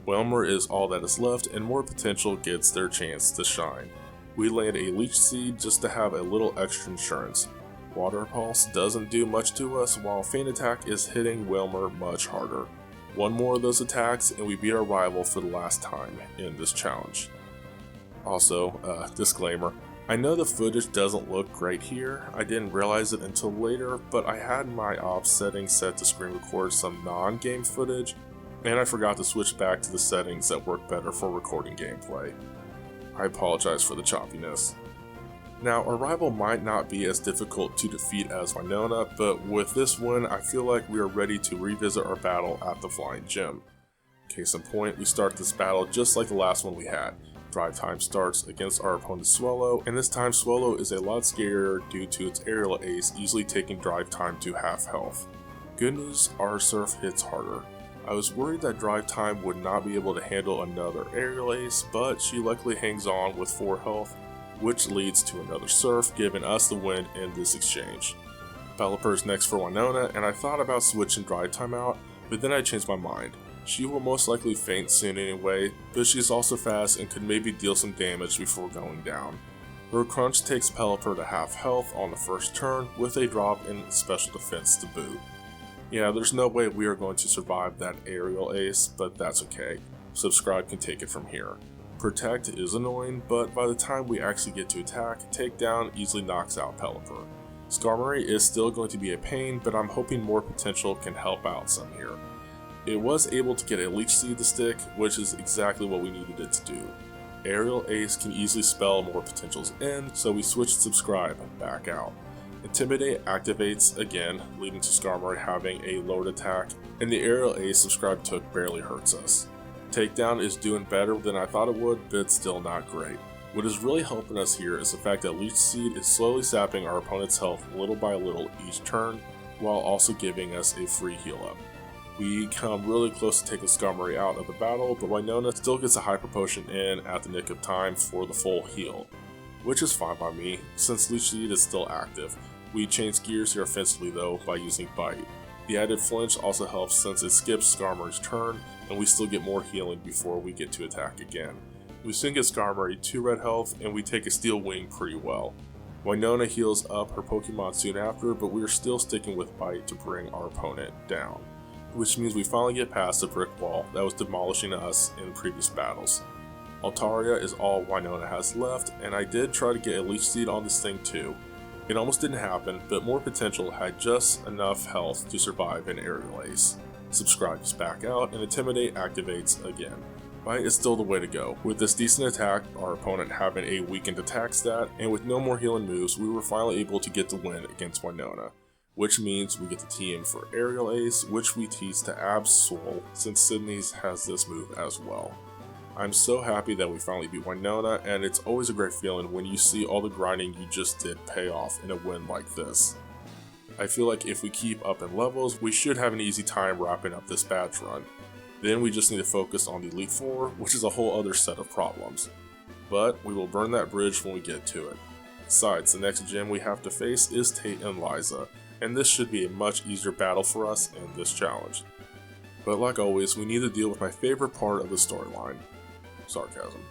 Whelmer is all that is left and more potential gets their chance to shine. We land a Leech Seed just to have a little extra insurance. Water Pulse doesn't do much to us while Feint Attack is hitting Whelmer much harder. One more of those attacks and we beat our rival for the last time in this challenge. Also, disclaimer, I know the footage doesn't look great here. I didn't realize it until later, but I had my ops settings set to screen record some non-game footage, and I forgot to switch back to the settings that work better for recording gameplay. I apologize for the choppiness. Now, our rival might not be as difficult to defeat as Winona, but with this win, I feel like we are ready to revisit our battle at the Flying Gym. Case in point, we start this battle just like the last one we had. Drive Time starts against our opponent's Swellow, and this time Swellow is a lot scarier due to its Aerial Ace easily taking Drive Time to half health. Good news, our Surf hits harder. I was worried that Drive Time would not be able to handle another Aerial Ace, but she luckily hangs on with 4 health, which leads to another Surf, giving us the win in this exchange. Pelipper is next for Winona, and I thought about switching Drive Time out, but then I changed my mind. She will most likely faint soon anyway, but she's also fast and could maybe deal some damage before going down. Her Crunch takes Pelipper to half health on the first turn with a drop in special defense to boot. Yeah, there's no way we are going to survive that aerial ace, but that's okay. Subscribe can take it from here. Protect is annoying, but by the time we actually get to attack, Takedown easily knocks out Pelipper. Skarmory is still going to be a pain, but I'm hoping more potential can help out some here. It was able to get a Leech Seed to stick, which is exactly what we needed it to do. Aerial Ace can easily spell more potentials in, so we switched Subscribe back out. Intimidate activates again, leading to Skarmory having a lowered attack, and the Aerial Ace Subscribe took barely hurts us. Takedown is doing better than I thought it would, but still not great. What is really helping us here is the fact that Leech Seed is slowly sapping our opponent's health little by little each turn, while also giving us a free heal up. We come really close to taking Skarmory out of the battle, but Winona still gets a Hyper Potion in at the nick of time for the full heal, which is fine by me, since Leech Seed is still active. We change gears here offensively though by using Bite. The added flinch also helps since it skips Skarmory's turn, and we still get more healing before we get to attack again. We soon get Skarmory 2 red health, and we take a Steel Wing pretty well. Winona heals up her Pokemon soon after, but we are still sticking with Bite to bring our opponent down, which means we finally get past the brick wall that was demolishing us in previous battles. Altaria is all Winona has left, and I did try to get a Leech Seed on this thing too. It almost didn't happen, but More Potential had just enough health to survive an Aerial Ace. Subscribe is back out, and Intimidate activates again. Bite is still the way to go. With this decent attack, our opponent having a weakened attack stat, and with no more healing moves, we were finally able to get the win against Winona, which means we get the TM for Aerial Ace, which we tease to Absol, since Sidney has this move as well. I'm so happy that we finally beat Winona, and it's always a great feeling when you see all the grinding you just did pay off in a win like this. I feel like if we keep up in levels, we should have an easy time wrapping up this badge run. Then we just need to focus on the Elite Four, which is a whole other set of problems. But we will burn that bridge when we get to it. Besides, the next gym we have to face is Tate and Liza, and this should be a much easier battle for us in this challenge. But like always, we need to deal with my favorite part of the storyline. Sarcasm.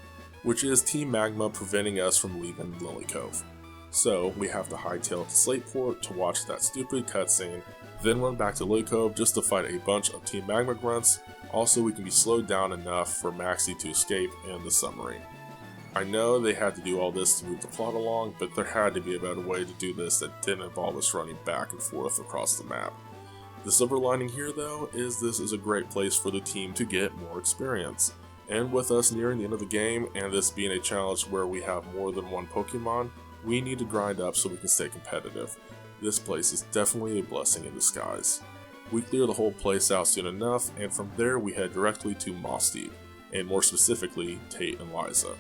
Which is Team Magma preventing us from leaving Lily Cove. So we have to hightail to Slateport to watch that stupid cutscene, then run back to Lily Cove just to fight a bunch of Team Magma grunts. Also, we can be slowed down enough for Maxie to escape in the submarine. I know they had to do all this to move the plot along, but there had to be a better way to do this that didn't involve us running back and forth across the map. The silver lining here though is this is a great place for the team to get more experience. And with us nearing the end of the game, and this being a challenge where we have more than one Pokemon, we need to grind up so we can stay competitive. This place is definitely a blessing in disguise. We clear the whole place out soon enough, and from there we head directly to Moss Deep, and more specifically, Tate and Liza.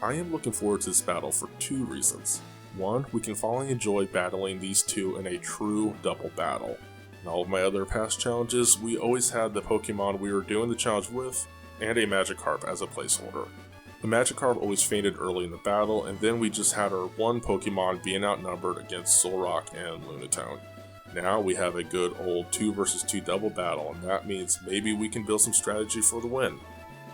I am looking forward to this battle for 2 reasons. One, we can finally enjoy battling these two in a true double battle. In all of my other past challenges, we always had the Pokemon we were doing the challenge with, and a Magikarp as a placeholder. The Magikarp always fainted early in the battle, and then we just had our one Pokemon being outnumbered against Solrock and Lunatone. Now we have a good old 2 vs 2 double battle, and that means maybe we can build some strategy for the win.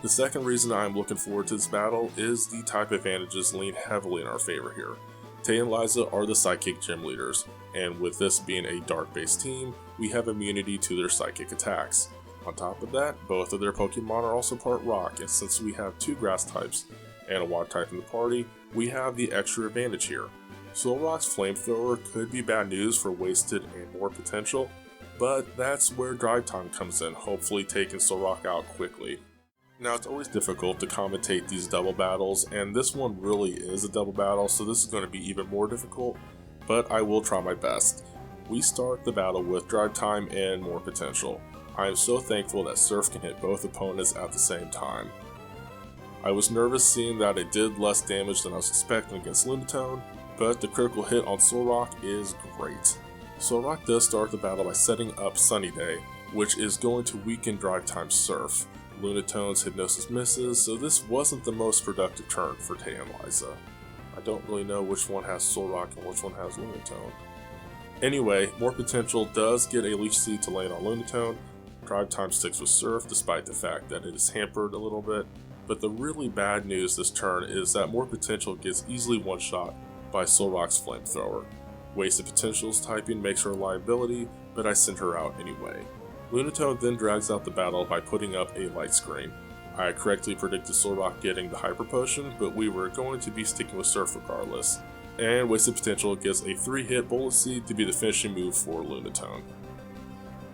The second reason I am looking forward to this battle is the type advantages lean heavily in our favor here. Tay and Liza are the Psychic gym leaders, and with this being a dark-based team, we have immunity to their psychic attacks. On top of that, both of their Pokemon are also part Rock, and since we have 2 Grass types and a Water type in the party, we have the extra advantage here. Solrock's Flamethrower could be bad news for wasted and more potential, but that's where Drive Time comes in, hopefully taking Solrock out quickly. Now, it's always difficult to commentate these double battles, and this one really is a double battle, so this is going to be even more difficult, but I will try my best. We start the battle with Drive Time and more potential. I am so thankful that Surf can hit both opponents at the same time. I was nervous seeing that it did less damage than I was expecting against Lunatone, but the critical hit on Solrock is great. Solrock does start the battle by setting up Sunny Day, which is going to weaken Drive Time Surf. Lunatone's Hypnosis misses, so this wasn't the most productive turn for Tay and Liza. I don't really know which one has Solrock and which one has Lunatone. Anyway, More Potential does get a Leech Seed to land on Lunatone. Drive time sticks with Surf despite the fact that it is hampered a little bit. But the really bad news this turn is that More Potential gets easily one-shot by Solrock's Flamethrower. Wasted Potential's typing makes her a liability, but I send her out anyway. Lunatone then drags out the battle by putting up a Light Screen. I correctly predicted Solrock getting the Hyper Potion, but we were going to be sticking with Surf regardless. And Wasted Potential gets a 3-hit Bullet Seed to be the finishing move for Lunatone.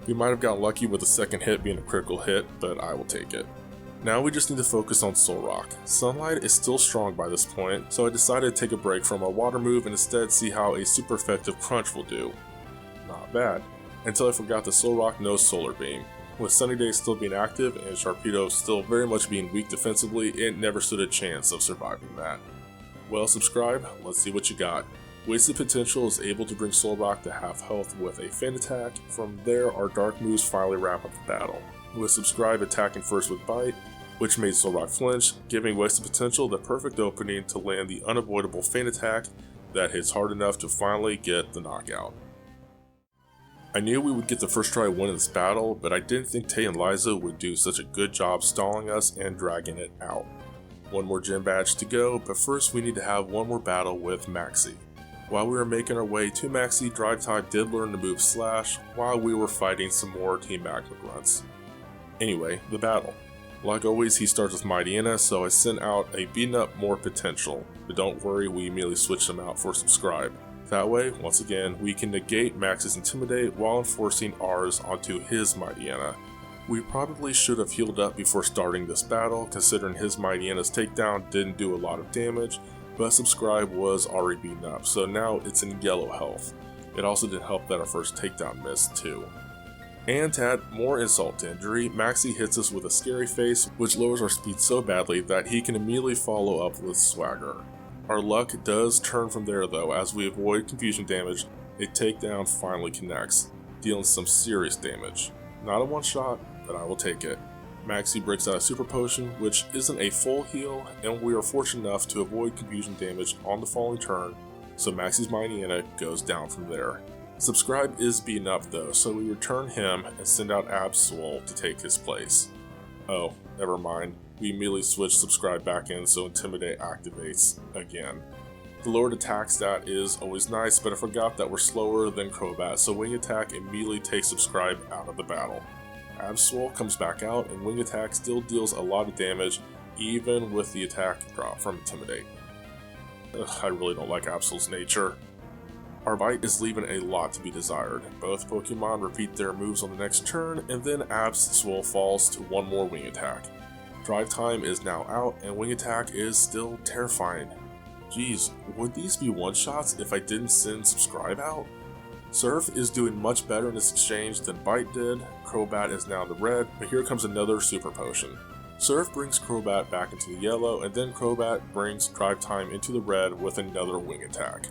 We might have gotten lucky with the second hit being a critical hit, but I will take it. Now we just need to focus on Solrock. Sunlight is still strong by this point, so I decided to take a break from our water move and instead see how a super effective Crunch will do. Not bad. Until I forgot that Solrock knows Solar Beam. With Sunny Day still being active and Sharpedo still very much being weak defensively, it never stood a chance of surviving that. Well, subscribe, let's see what you got. Wasted Potential is able to bring Solrock to half health with a Feint Attack. From there, our Dark moves finally wrap up the battle, with Subscribe attacking first with Bite, which made Solrock flinch, giving Wasted Potential the perfect opening to land the unavoidable Feint Attack that hits hard enough to finally get the knockout. I knew we would get the first try win in this battle, but I didn't think Tay and Liza would do such a good job stalling us and dragging it out. One more gym badge to go, but first we need to have one more battle with Maxie. While we were making our way to Maxie, Drive Type did learn the move Slash while we were fighting some more Team Magma grunts. Anyway, the battle. Like always, he starts with Mightyena, so I sent out a beaten up More Potential, but don't worry, we immediately switched them out for Subscribe. That way, once again, we can negate Max's Intimidate while enforcing ours onto his Mightyena. We probably should have healed up before starting this battle, considering his Mightyena's takedown didn't do a lot of damage, but Subscribe was already beaten up, so now it's in yellow health. It also did help that our first takedown missed too. And to add more insult to injury, Maxie hits us with a Scary Face, which lowers our speed so badly that he can immediately follow up with Swagger. Our luck does turn from there though, as we avoid confusion damage. A takedown finally connects, dealing some serious damage. Not a one shot, but I will take it. Maxie breaks out a Super Potion, which isn't a full heal, and we are fortunate enough to avoid confusion damage on the following turn, so Maxie's Mightyena goes down from there. Subscribe is beaten up though, so we return him and send out Absol to take his place. Oh, never mind. We immediately switch Subscribe back in so Intimidate activates again. The lowered attack stat is always nice, but I forgot that we're slower than Crobat, so Wing Attack immediately takes Subscribe out of the battle. Absol comes back out, and Wing Attack still deals a lot of damage, even with the attack drop from Intimidate. I really don't like Absol's nature. Our Bite is leaving a lot to be desired. Both Pokemon repeat their moves on the next turn, and then Absol falls to one more Wing Attack. Drive Time is now out, and Wing Attack is still terrifying. Geez, would these be one-shots if I didn't send Subscribe out? Surf is doing much better in this exchange than Bite did. Crobat is now the red, but here comes another Super Potion. Surf brings Crobat back into the yellow, and then Crobat brings Drive Time into the red with another Wing Attack.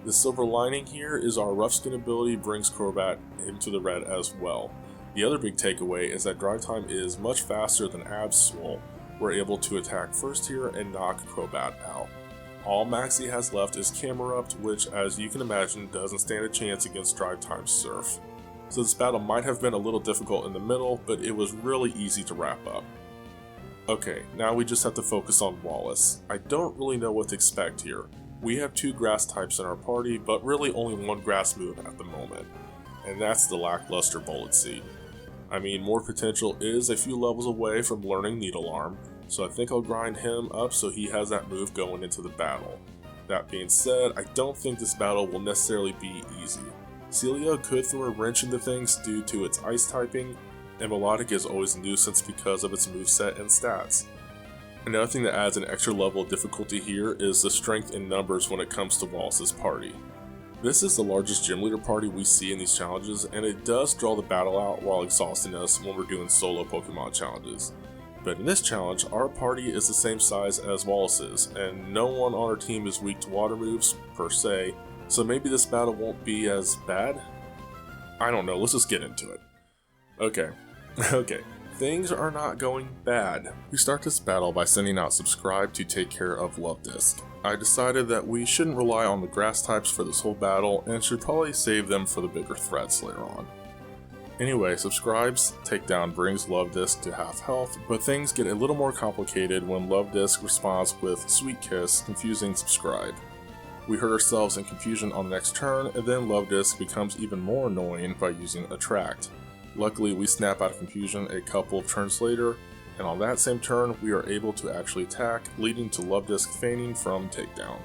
The silver lining here is our Rough Skin ability brings Crobat into the red as well. The other big takeaway is that Drive Time is much faster than Absol. We're able to attack first here and knock Crobat out. All Maxie has left is Camerupt, which, as you can imagine, doesn't stand a chance against Drive Time Surf. So this battle might have been a little difficult in the middle, but it was really easy to wrap up. Okay, now we just have to focus on Wallace. I don't really know what to expect here. We have 2 grass types in our party, but really only one grass move at the moment, and that's the lackluster Bullet Seed. I mean, More Potential is a few levels away from learning Needle Arm, so I think I'll grind him up so he has that move going into the battle. That being said, I don't think this battle will necessarily be easy. Celia could throw a wrench into things due to its ice typing, and Melodic is always a nuisance because of its moveset and stats. Another thing that adds an extra level of difficulty here is the strength in numbers when it comes to Wallace's party. This is the largest gym leader party we see in these challenges, and it does draw the battle out while exhausting us when we're doing solo Pokemon challenges. But in this challenge, our party is the same size as Wallace's, and no one on our team is weak to water moves, per se, so maybe this battle won't be as bad? I don't know, let's just get into it. Okay. things are not going bad. We start this battle by sending out Subscribe to take care of Luvdisk. I decided that we shouldn't rely on the grass types for this whole battle and should probably save them for the bigger threats later on. Anyway, Subscribe's takedown brings Luvdisk to half health, but things get a little more complicated when Luvdisk responds with Sweet Kiss, confusing Subscribe. We hurt ourselves in confusion on the next turn, and then Luvdisk becomes even more annoying by using Attract. Luckily, we snap out of confusion a couple of turns later, and on that same turn, we are able to actually attack, leading to Luvdisk feigning from takedown.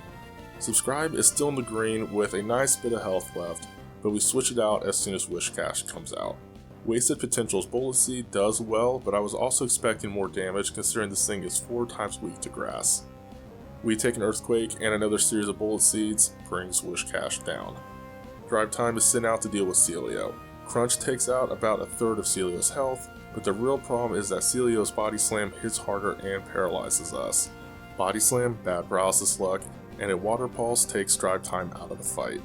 Subscribe is still in the green with a nice bit of health left, but we switch it out as soon as Wish Cash comes out. Wasted Potential's Bullet Seed does well, but I was also expecting more damage considering this thing is 4 times weak to grass. We take an Earthquake and another series of Bullet Seeds brings Wish Cash down. Drive Time is sent out to deal with Celio. Crunch takes out about a third of Celio's health, but the real problem is that Celio's Body Slam hits harder and paralyzes us. Body Slam, bad paralysis luck, and a Water Pulse takes Drive Time out of the fight.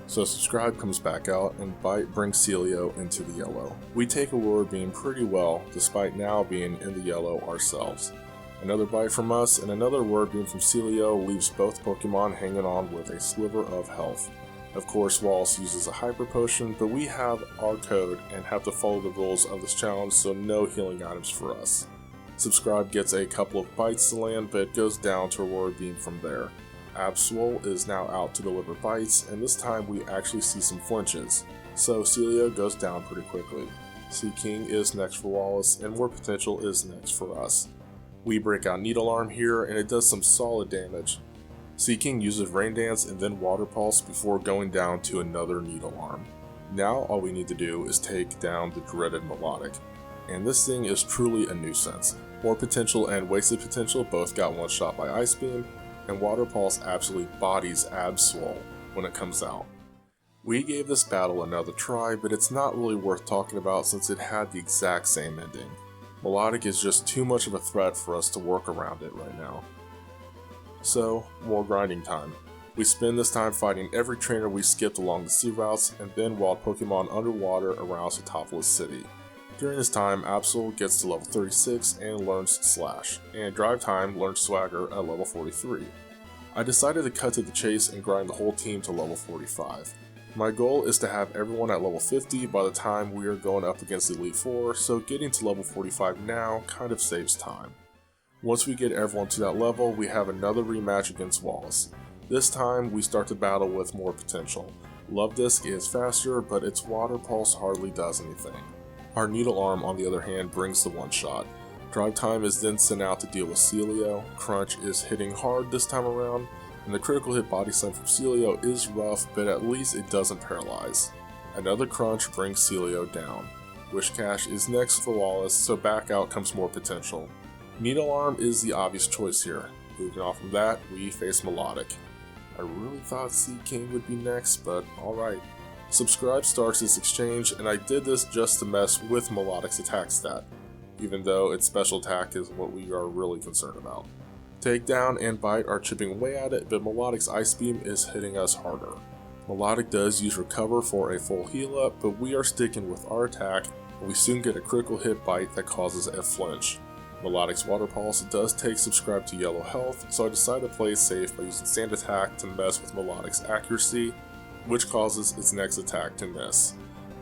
So Subscribe comes back out and Bite brings Celio into the yellow. We take Aurora Beam pretty well, despite now being in the yellow ourselves. Another Bite from us and another Aurora Beam from Celio leaves both Pokemon hanging on with a sliver of health. Of course, Wallace uses a Hyper Potion, but we have our code and have to follow the rules of this challenge, so no healing items for us. Subscribe gets a couple of bites to land, but goes down to Aurora Beam from there. Absol is now out to deliver bites, and this time we actually see some flinches, so Celio goes down pretty quickly. Seaking is next for Wallace, and More Potential is next for us. We break out Needle Arm here, and it does some solid damage. Seaking uses Rain Dance and then Water Pulse before going down to another Needle Arm. Now all we need to do is take down the dreaded Melodic, and this thing is truly a nuisance. More Potential and Wasted Potential both got one shot by Ice Beam, and Water Pulse absolutely bodies Absol when it comes out. We gave this battle another try, but it's not really worth talking about since it had the exact same ending. Melodic is just too much of a threat for us to work around it right now. So, more grinding time. We spend this time fighting every trainer we skipped along the sea routes, and then wild Pokemon underwater around Satopolis City. During this time, Absol gets to level 36 and learns Slash, and Drive Time learns Swagger at level 43. I decided to cut to the chase and grind the whole team to level 45. My goal is to have everyone at level 50 by the time we are going up against the Elite Four, so getting to level 45 now kind of saves time. Once we get everyone to that level, we have another rematch against Wallace. This time, we start the battle with More Potential. Luvdisk is faster, but its Water Pulse hardly does anything. Our Needle Arm, on the other hand, brings the one-shot. Drive Time is then sent out to deal with Celio. Crunch is hitting hard this time around, and the critical hit Body Slam from Celio is rough, but at least it doesn't paralyze. Another Crunch brings Celio down. Wish Cash is next for Wallace, so back out comes More Potential. Needle Arm is the obvious choice here. Moving on from that, we face Melodic. I really thought Seaking would be next, but alright. Subscribe starts this exchange, and I did this just to mess with Melodic's attack stat, even though its special attack is what we are really concerned about. Takedown and Bite are chipping away at it, but Melodic's Ice Beam is hitting us harder. Melodic does use Recover for a full heal up, but we are sticking with our attack, and we soon get a critical hit Bite that causes a flinch. Melodic's Water Pulse does take Subscribe to yellow health, so I decided to play it safe by using Sand Attack to mess with Melodic's accuracy, which causes its next attack to miss.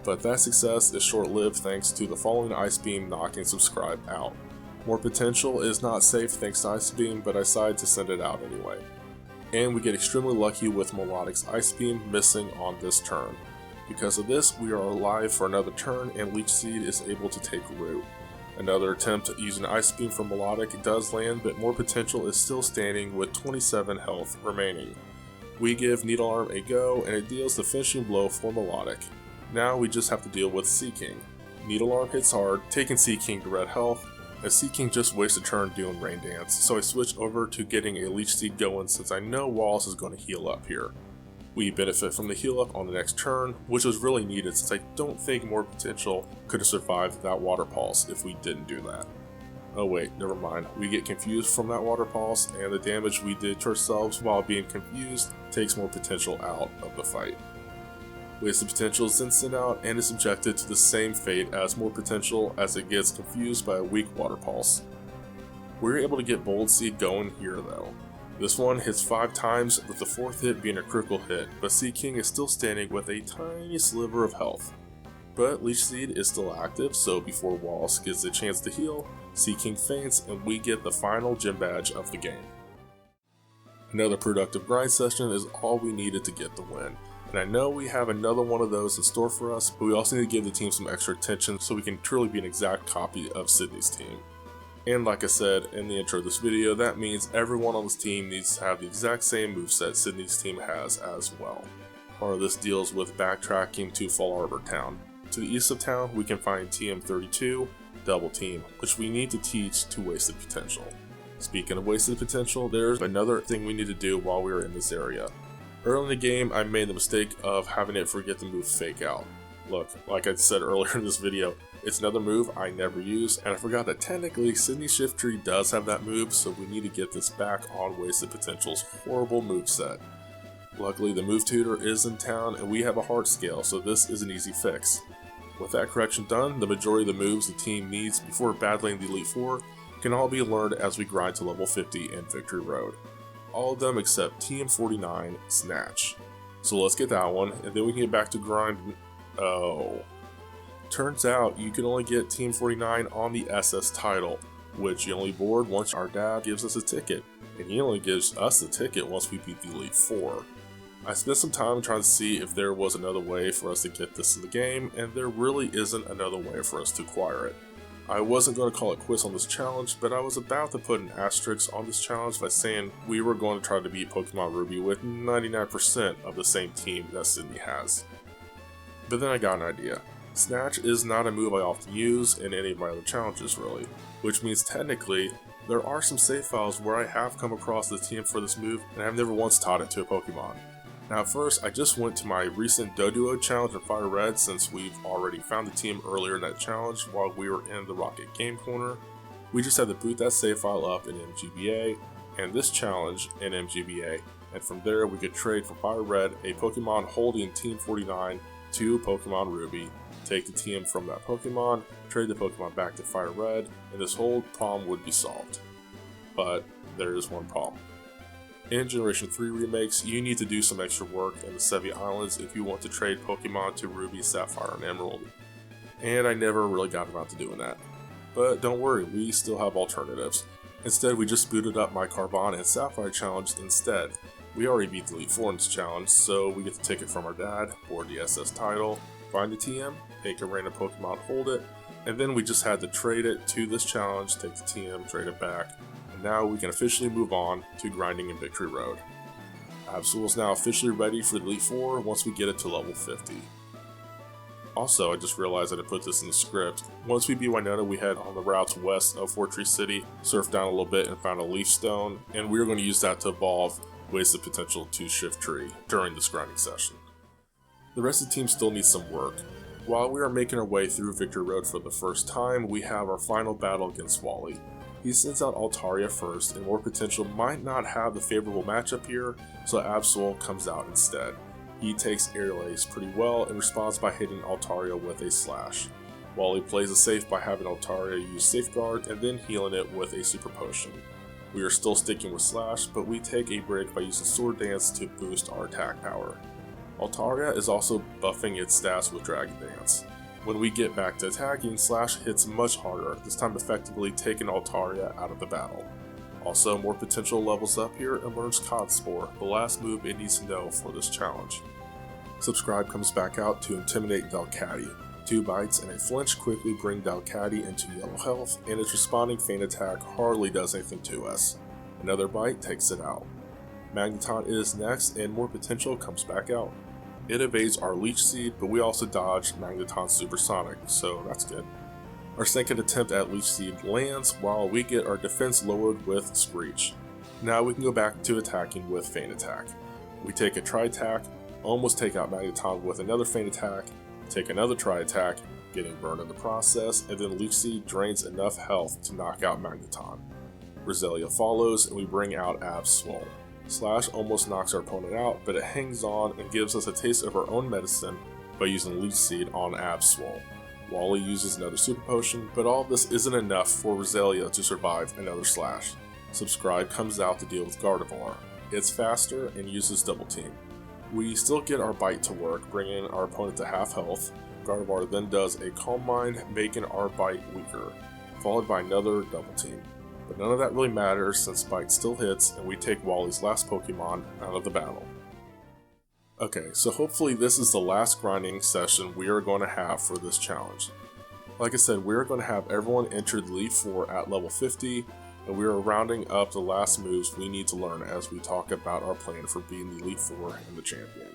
But that success is short-lived thanks to the following Ice Beam knocking Subscribe out. More Potential is not safe thanks to Ice Beam, but I decided to send it out anyway. And we get extremely lucky with Melodic's Ice Beam missing on this turn. Because of this, we are alive for another turn and Leech Seed is able to take root. Another attempt using Ice Beam from Melodic does land, but More Potential is still standing with 27 health remaining. We give Needle Arm a go, and it deals the finishing blow for Melodic. Now we just have to deal with Seaking. Needle Arm hits hard, taking Seaking to red health, as Seaking just wastes a turn doing Rain Dance, so I switch over to getting a Leech Seed going since I know Wallace is going to heal up here. We benefit from the heal up on the next turn, which was really needed since I don't think More Potential could have survived that Water Pulse if we didn't do that. Oh wait, never mind. We get confused from that Water Pulse, and the damage we did to ourselves while being confused takes More Potential out of the fight. Wasted Potential is then sent out and is subjected to the same fate as More Potential as it gets confused by a weak Water Pulse. We're able to get Bold Seed going here though. This one hits 5 times, with the 4th hit being a critical hit, but Sea King is still standing with a tiny sliver of health. But Leech Seed is still active, so before Wallace gets a chance to heal, Sea King faints and we get the final gym badge of the game. Another productive grind session is all we needed to get the win. And I know we have another one of those in store for us, but we also need to give the team some extra attention so we can truly be an exact copy of Sidney's team. And like I said in the intro of this video, that means everyone on this team needs to have the exact same moveset Sidney's team has as well. Part of this deals with backtracking to Fall Arbor Town. To the east of town, we can find TM32, Double Team, which we need to teach to Wasted Potential. Speaking of Wasted Potential, there's another thing we need to do while we are in this area. Early in the game, I made the mistake of having it forget to move Fake Out. Look, like I said earlier in this video, it's another move I never use, and I forgot that technically Sidney's Shift Tree does have that move, so we need to get this back on Wasted Potential's horrible moveset. Luckily, the Move Tutor is in town, and we have a heart scale, so this is an easy fix. With that correction done, the majority of the moves the team needs before battling the Elite Four can all be learned as we grind to level 50 in Victory Road. All of them except TM49, Snatch. So let's get that one, and then we can get back to grinding. Oh. Turns out you can only get TM49 on the SS title, which you only board once our dad gives us a ticket, and he only gives us the ticket once we beat the Elite Four. I spent some time trying to see if there was another way for us to get this in the game, and there really isn't another way for us to acquire it. I wasn't going to call it quits on this challenge, but I was about to put an asterisk on this challenge by saying we were going to try to beat Pokemon Ruby with 99% of the same team that Sidney has. But then I got an idea. Snatch is not a move I often use in any of my other challenges really, which means technically there are some save files where I have come across the TM for this move and I've never once taught it to a Pokemon. Now first, I just went to my recent Doduo challenge in Fire Red since we've already found the team earlier in that challenge while we were in the Rocket Game Corner. We just had to boot that save file up in MGBA and this challenge in MGBA, and from there we could trade for Fire Red a Pokemon holding Team 49 to Pokemon Ruby, take the TM from that Pokemon, trade the Pokemon back to Fire Red, and this whole problem would be solved. But there is one problem. In Generation 3 remakes, you need to do some extra work in the Sevi Islands if you want to trade Pokemon to Ruby, Sapphire, and Emerald. And I never really got around to doing that. But don't worry, we still have alternatives. Instead, we just booted up my Carbon and Sapphire challenge instead. We already beat the Elite Four in this challenge, so we get the ticket from our dad, board the SS title, find the TM, make a random Pokemon hold it, and then we just had to trade it to this challenge, take the TM, trade it back. Now we can officially move on to grinding in Victory Road. Absol is now officially ready for the Elite Four once we get it to level 50. Also, I just realized that I put this in the script. Once we beat Winona, we head on the routes west of Fort Tree City, surfed down a little bit and found a Leaf Stone, and we were going to use that to evolve Wasted Potential to Shift Tree during this grinding session. The rest of the team still needs some work. While we are making our way through Victory Road for the first time, we have our final battle against Wally. He sends out Altaria first, and More Potential might not have the favorable matchup here, so Absol comes out instead. He takes Aerial Ace pretty well and responds by hitting Altaria with a Slash. Wally plays it safe by having Altaria use Safeguard and then healing it with a Super Potion. We are still sticking with Slash, but we take a break by using Sword Dance to boost our attack power. Altaria is also buffing its stats with Dragon Dance. When we get back to attacking, Slash hits much harder, this time effectively taking Altaria out of the battle. Also, More Potential levels up here and learns Cod Spore, the last move it needs to know for this challenge. Subscribe comes back out to intimidate Delcatty. 2 bites and a flinch quickly bring Delcatty into yellow health, and its responding feint attack hardly does anything to us. Another bite takes it out. Magneton is next, and More Potential comes back out. It evades our Leech Seed, but we also dodge Magneton's Supersonic, so that's good. Our second attempt at Leech Seed lands, while we get our defense lowered with Screech. Now we can go back to attacking with Feint Attack. We take a Tri-Attack, almost take out Magneton with another Feint Attack, take another Tri-Attack, getting burned in the process, and then Leech Seed drains enough health to knock out Magneton. Roselia follows, and we bring out Absol. Slash almost knocks our opponent out, but it hangs on and gives us a taste of our own medicine by using Leech Seed on Absol. Wally uses another super potion, but all of this isn't enough for Rosalia to survive another slash. Subscribe comes out to deal with Gardevoir. It's faster and uses double team. We still get our bite to work, bringing our opponent to half health. Gardevoir then does a Calm Mind, making our bite weaker, followed by another double team. But none of that really matters since bite still hits and we take Wally's last Pokemon out of the battle. Okay, so hopefully this is the last grinding session we are going to have for this challenge. Like I said, we are going to have everyone enter the Elite Four at level 50, and we are rounding up the last moves we need to learn as we talk about our plan for being the Elite Four and the champion.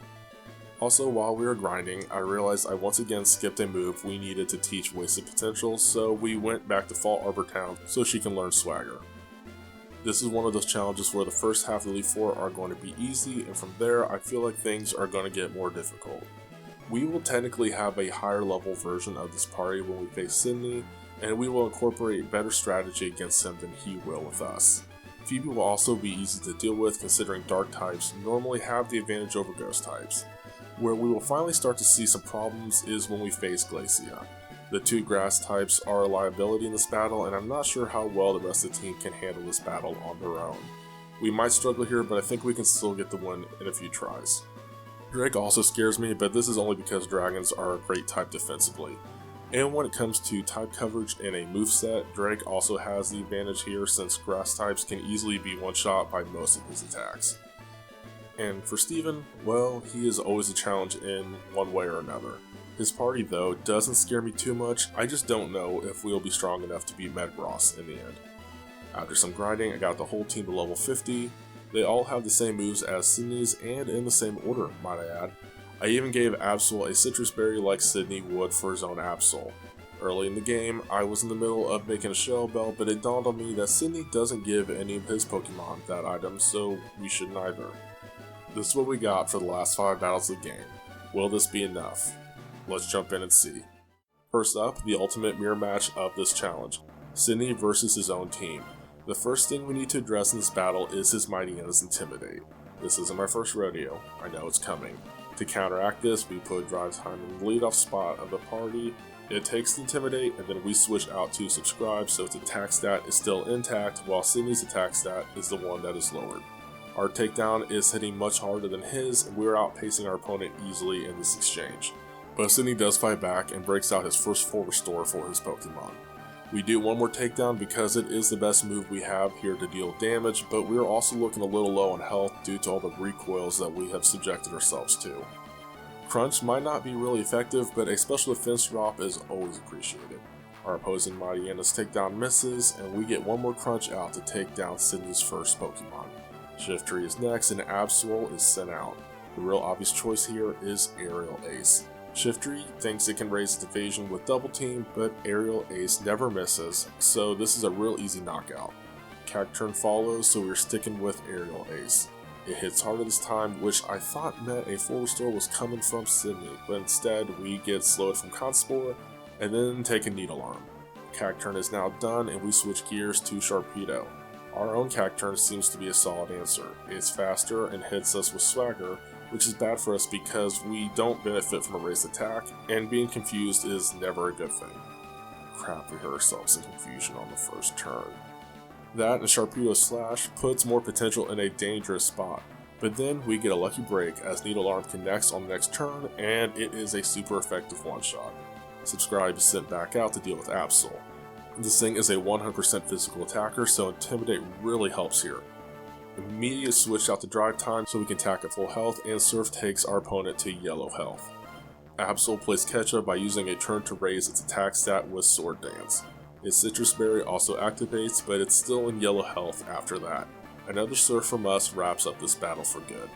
Also, while we were grinding, I realized I once again skipped a move we needed to teach Wasted Potential, so we went back to Fall Arbor Town so she can learn Swagger. This is one of those challenges where the first half of the Elite Four are going to be easy, and from there I feel like things are going to get more difficult. We will technically have a higher level version of this party when we face Sidney, and we will incorporate better strategy against him than he will with us. Phoebe will also be easy to deal with considering Dark types normally have the advantage over Ghost types. Where we will finally start to see some problems is when we face Glacia. The two grass types are a liability in this battle, and I'm not sure how well the rest of the team can handle this battle on their own. We might struggle here, but I think we can still get the win in a few tries. Drake also scares me, but this is only because dragons are a great type defensively. And when it comes to type coverage and a moveset, Drake also has the advantage here since grass types can easily be one-shot by most of his attacks. And for Steven, well, he is always a challenge in one way or another. His party, though, doesn't scare me too much. I just don't know if we'll be strong enough to beat Metagross in the end. After some grinding, I got the whole team to level 50. They all have the same moves as Sidney's and in the same order, might I add. I even gave Absol a citrus berry like Sidney would for his own Absol. Early in the game, I was in the middle of making a shell bell, but it dawned on me that Sidney doesn't give any of his Pokemon that item, so we shouldn't either. This is what we got for the last 5 battles of the game. Will this be enough? Let's jump in and see. First up, the ultimate mirror match of this challenge. Sidney versus his own team. The first thing we need to address in this battle is his Mightyana's Intimidate. This isn't my first rodeo, I know it's coming. To counteract this, we put Drive Time in the leadoff spot of the party. It takes the Intimidate, and then we switch out to Subscribe so its attack stat is still intact, while Sidney's attack stat is the one that is lowered. Our takedown is hitting much harder than his, and we are outpacing our opponent easily in this exchange. But Sidney does fight back and breaks out his first full restore for his Pokemon. We do one more takedown because it is the best move we have here to deal damage, but we are also looking a little low on health due to all the recoils that we have subjected ourselves to. Crunch might not be really effective, but a special defense drop is always appreciated. Our opposing Mightyana's takedown misses, and we get one more Crunch out to take down Sidney's first Pokemon. Shiftry is next, and Absol is sent out. The real obvious choice here is Aerial Ace. Shiftry thinks it can raise its evasion with Double Team, but Aerial Ace never misses, so this is a real easy knockout. Cacturn follows, so we're sticking with Aerial Ace. It hits harder this time, which I thought meant a full restore was coming from Sidney, but instead we get slowed from Conspore, and then take a Needle Arm. Cacturn is now done, and we switch gears to Sharpedo. Our own Cacturn seems to be a solid answer. It's faster and hits us with Swagger, which is bad for us because we don't benefit from a raised attack, and being confused is never a good thing. Crap, we hurt ourselves in confusion on the first turn. That and Sharpedo's Slash puts more potential in a dangerous spot, but then we get a lucky break as Needle Arm connects on the next turn, and it is a super effective one-shot. Subscribe is sent back out to deal with Absol. This thing is a 100% physical attacker, so Intimidate really helps here. Immediate switch out to Drive Time so we can attack at full health, and Surf takes our opponent to yellow health. Absol plays catch up by using a turn to raise its attack stat with Sword Dance. Its Citrus Berry also activates, but it's still in yellow health after that. Another Surf from us wraps up this battle for good.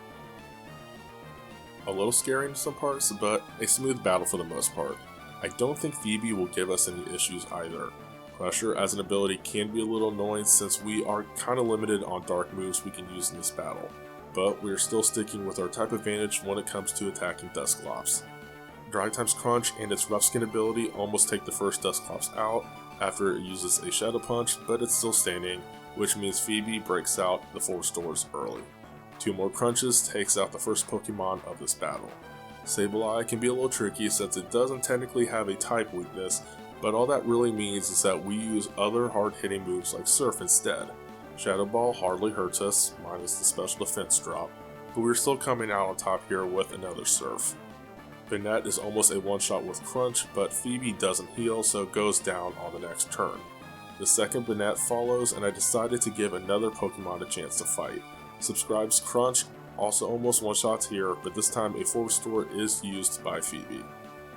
A little scary in some parts, but a smooth battle for the most part. I don't think Phoebe will give us any issues either. Pressure as an ability can be a little annoying since we are kinda limited on dark moves we can use in this battle, but we are still sticking with our type advantage when it comes to attacking Dusclops. Dry Time's Crunch and its Rough Skin ability almost take the first Dusclops out after it uses a Shadow Punch, but it's still standing, which means Phoebe breaks out the 4 restores early. 2 more Crunches takes out the first Pokemon of this battle. Sableye can be a little tricky since it doesn't technically have a type weakness, but all that really means is that we use other hard-hitting moves like Surf instead. Shadow Ball hardly hurts us, minus the special defense drop, but we're still coming out on top here with another Surf. Banette is almost a one-shot with Crunch, but Phoebe doesn't heal, so it goes down on the next turn. The second Banette follows, and I decided to give another Pokemon a chance to fight. Subscribe's Crunch also almost one-shots here, but this time a full restore is used by Phoebe.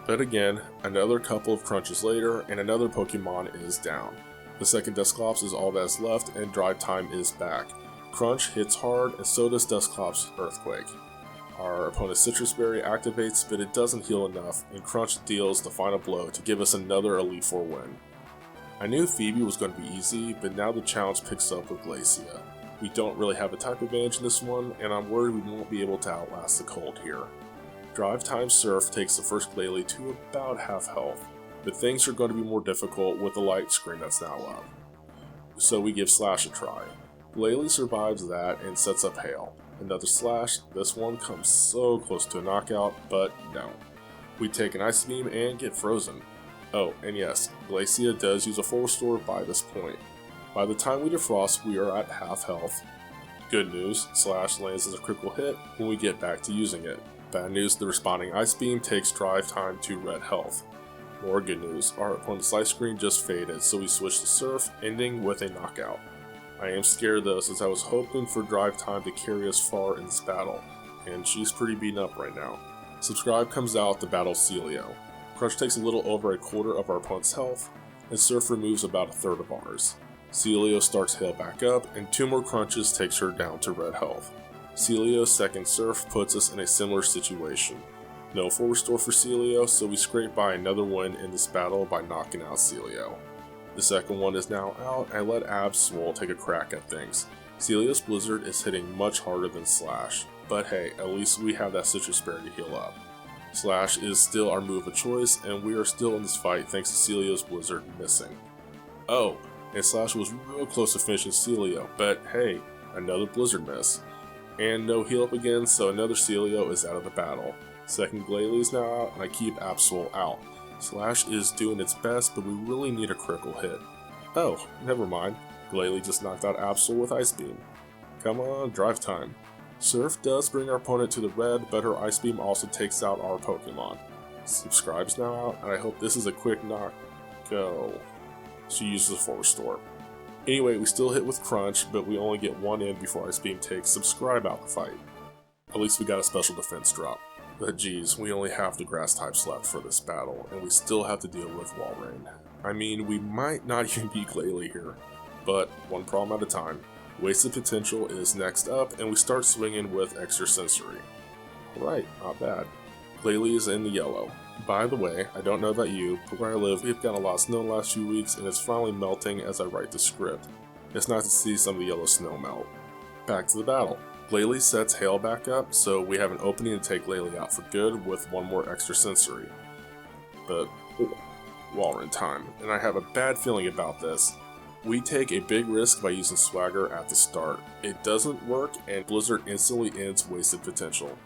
But again, another couple of crunches later, and another Pokemon is down. The second Dusclops is all that's left, and Drive Time is back. Crunch hits hard, and so does Dusclops' Earthquake. Our opponent's Citrus Berry activates, but it doesn't heal enough, and Crunch deals the final blow to give us another Elite Four win. I knew Phoebe was going to be easy, but now the challenge picks up with Glacia. We don't really have a type advantage in this one, and I'm worried we won't be able to outlast the cold here. Drive Time Surf takes the first Glalie to about half health, but things are going to be more difficult with the light screen that's now up. So we give Slash a try. Glalie survives that and sets up Hail. Another Slash, this one comes so close to a knockout, but no. We take an Ice Beam and get frozen. Oh, and yes, Glacia does use a full restore by this point. By the time we defrost, we are at half health. Good news, Slash lands as a critical hit when we get back to using it. Bad news, the responding Ice Beam takes Drive Time to red health. More good news, our opponent's light screen just faded, so we switch to Surf, ending with a knockout. I am scared though, since I was hoping for Drive Time to carry us far in this battle, and she's pretty beaten up right now. Subscribe comes out to battle Celio. Crunch takes a little over a quarter of our opponent's health, and Surf removes about a third of ours. Celio starts Hail back up, and 2 more crunches takes her down to red health. Celio's second Surf puts us in a similar situation. No full restore for Celio, so we scrape by another win in this battle by knocking out Celio. The second one is now out, and I let Absol take a crack at things. Celio's Blizzard is hitting much harder than Slash, but hey, at least we have that Citrus Berry to heal up. Slash is still our move of choice, and we are still in this fight thanks to Celio's Blizzard missing. Oh, and Slash was real close to finishing Celio, but hey, another Blizzard miss. And no heal up again, so another Celio is out of the battle. Second Glalie is now out, and I keep Absol out. Slash is doing its best, but we really need a critical hit. Oh, never mind. Glalie just knocked out Absol with Ice Beam. Come on, Drive Time. Surf does bring our opponent to the red, but her Ice Beam also takes out our Pokemon. Subscribe's now out, and I hope this is a quick knock. Go. She uses a full restore. Anyway, we still hit with Crunch, but we only get one in before Ice Beam takes Subscribe out the fight. At least we got a special defense drop. But geez, we only have the grass types left for this battle, and we still have to deal with Walrein. I mean, we might not even beat Glalie here, but one problem at a time. Wasted Potential is next up, and we start swinging with Extra Sensory. Alright, not bad. Glalie is in the yellow. By the way, I don't know about you, but where I live, we've got a lot of snow in the last few weeks, and it's finally melting as I write the script. It's nice to see some of the yellow snow melt. Back to the battle. Glalie sets Hail back up, so we have an opening to take Glalie out for good with one more Extra Sensory. But, Walrein time, and I have a bad feeling about this. We take a big risk by using Swagger at the start. It doesn't work, and Blizzard instantly ends Wasted Potential.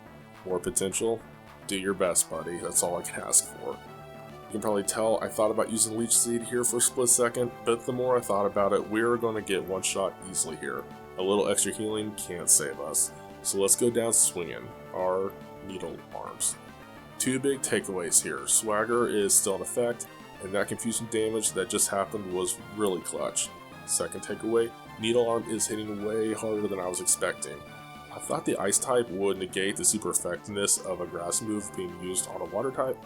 More potential? Do your best, buddy. That's all I can ask for. You can probably tell I thought about using Leech Seed here for a split second, but the more I thought about it, we're going to get one shot easily here. A little extra healing can't save us. So let's go down swinging. Our Needle Arms. 2 big takeaways here. Swagger is still in effect, and that confusion damage that just happened was really clutch. Second takeaway, Needle Arm is hitting way harder than I was expecting. I thought the Ice type would negate the super effectiveness of a grass move being used on a water type,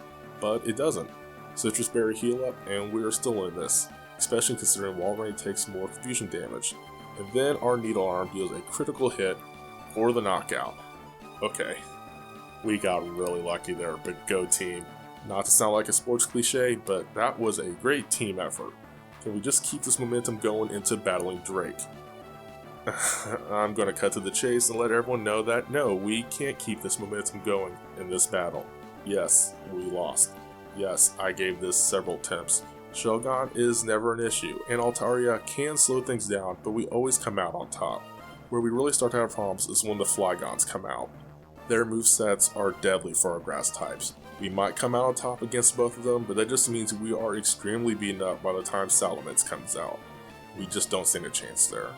but it doesn't. Citrus Berry heal up, and we are still in this, especially considering Walrein takes more confusion damage. And then our Needle Arm deals a critical hit for the knockout. Okay, we got really lucky there, but go team. Not to sound like a sports cliche, but that was a great team effort. Can we just keep this momentum going into battling Drake? I'm going to cut to the chase and let everyone know that no, we can't keep this momentum going in this battle. Yes, we lost. Yes, I gave this several attempts. Shelgon is never an issue, and Altaria can slow things down, but we always come out on top. Where we really start to have problems is when the Flygons come out. Their movesets are deadly for our grass types. We might come out on top against both of them, but that just means we are extremely beaten up by the time Salamence comes out. We just don't stand a chance there.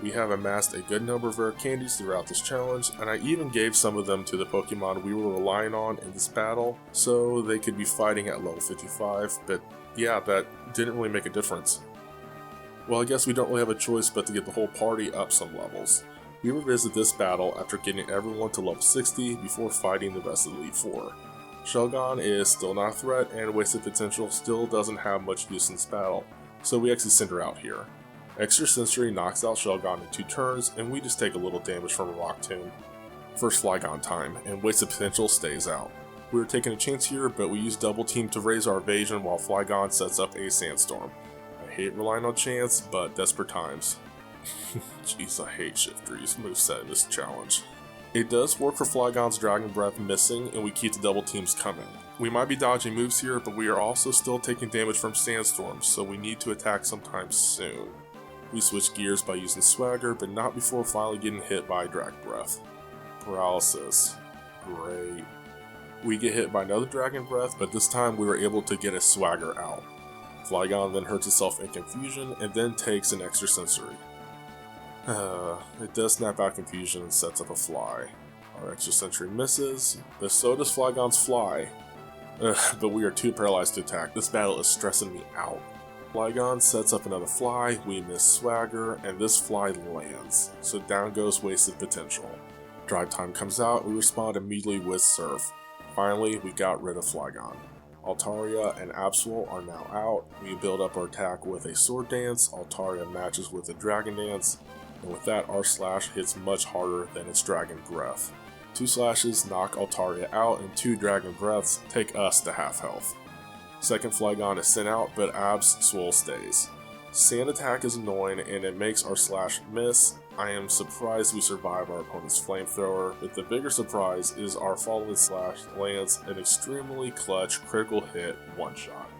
We have amassed a good number of rare candies throughout this challenge, and I even gave some of them to the Pokemon we were relying on in this battle, so they could be fighting at level 55, but yeah, that didn't really make a difference. Well, I guess we don't really have a choice but to get the whole party up some levels. We revisit this battle after getting everyone to level 60 before fighting the rest of the Elite Four. Shelgon is still not a threat, and Wasted Potential still doesn't have much use in this battle, so we actually send her out here. Extra Sensory knocks out Shelgon in 2 turns, and we just take a little damage from a Rock Tomb. First Flygon time, and Wasted Potential stays out. We were taking a chance here, but we use Double Team to raise our evasion while Flygon sets up a Sandstorm. I hate relying on chance, but desperate times. Jeez, I hate Shiftry's moveset in this challenge. It does work for Flygon's Dragon Breath missing, and we keep the double teams coming. We might be dodging moves here, but we are also still taking damage from Sandstorms, so we need to attack sometime soon. We switch gears by using Swagger, but not before finally getting hit by Dragon Breath. Paralysis. Great. We get hit by another Dragon Breath, but this time we were able to get a Swagger out. Flygon then hurts itself in Confusion, and then takes an Extra Sensory. It does snap out Confusion and sets up a Fly. Our Extra Sensory misses, but so does Flygon's Fly. But we are too paralyzed to attack. This battle is stressing me out. Flygon sets up another Fly, we miss Swagger, and this Fly lands, so down goes Wasted Potential. Drive Time comes out, we respond immediately with Surf. Finally, we got rid of Flygon. Altaria and Absol are now out, we build up our attack with a Sword Dance, Altaria matches with a Dragon Dance, and with that our slash hits much harder than its Dragon Breath. 2 slashes knock Altaria out, and 2 Dragon Breaths take us to half health. Second Flygon is sent out, but Absol stays. Sand attack is annoying and it makes our slash miss. I am surprised we survive our opponent's flamethrower, but the bigger surprise is our following slash lands an extremely clutch critical hit one-shot.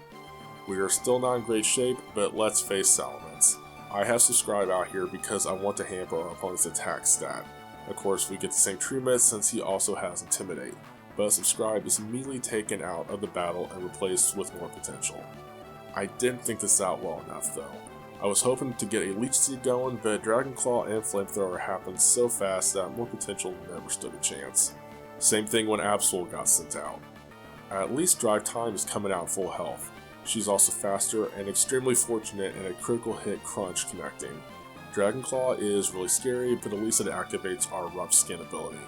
We are still not in great shape, but let's face Salamence. I have Subscribe out here because I want to hamper our opponent's attack stat. Of course, we get the same treatment since he also has Intimidate, but Subscribe is immediately taken out of the battle and replaced with more potential. I didn't think this out well enough though. I was hoping to get a Leech Seed going, but Dragon Claw and Flamethrower happened so fast that more potential never stood a chance. Same thing when Absol got sent out. At least Drive Time is coming out full health. She's also faster and extremely fortunate in a critical hit crunch connecting. Dragon Claw is really scary, but at least it activates our Rough Skin ability.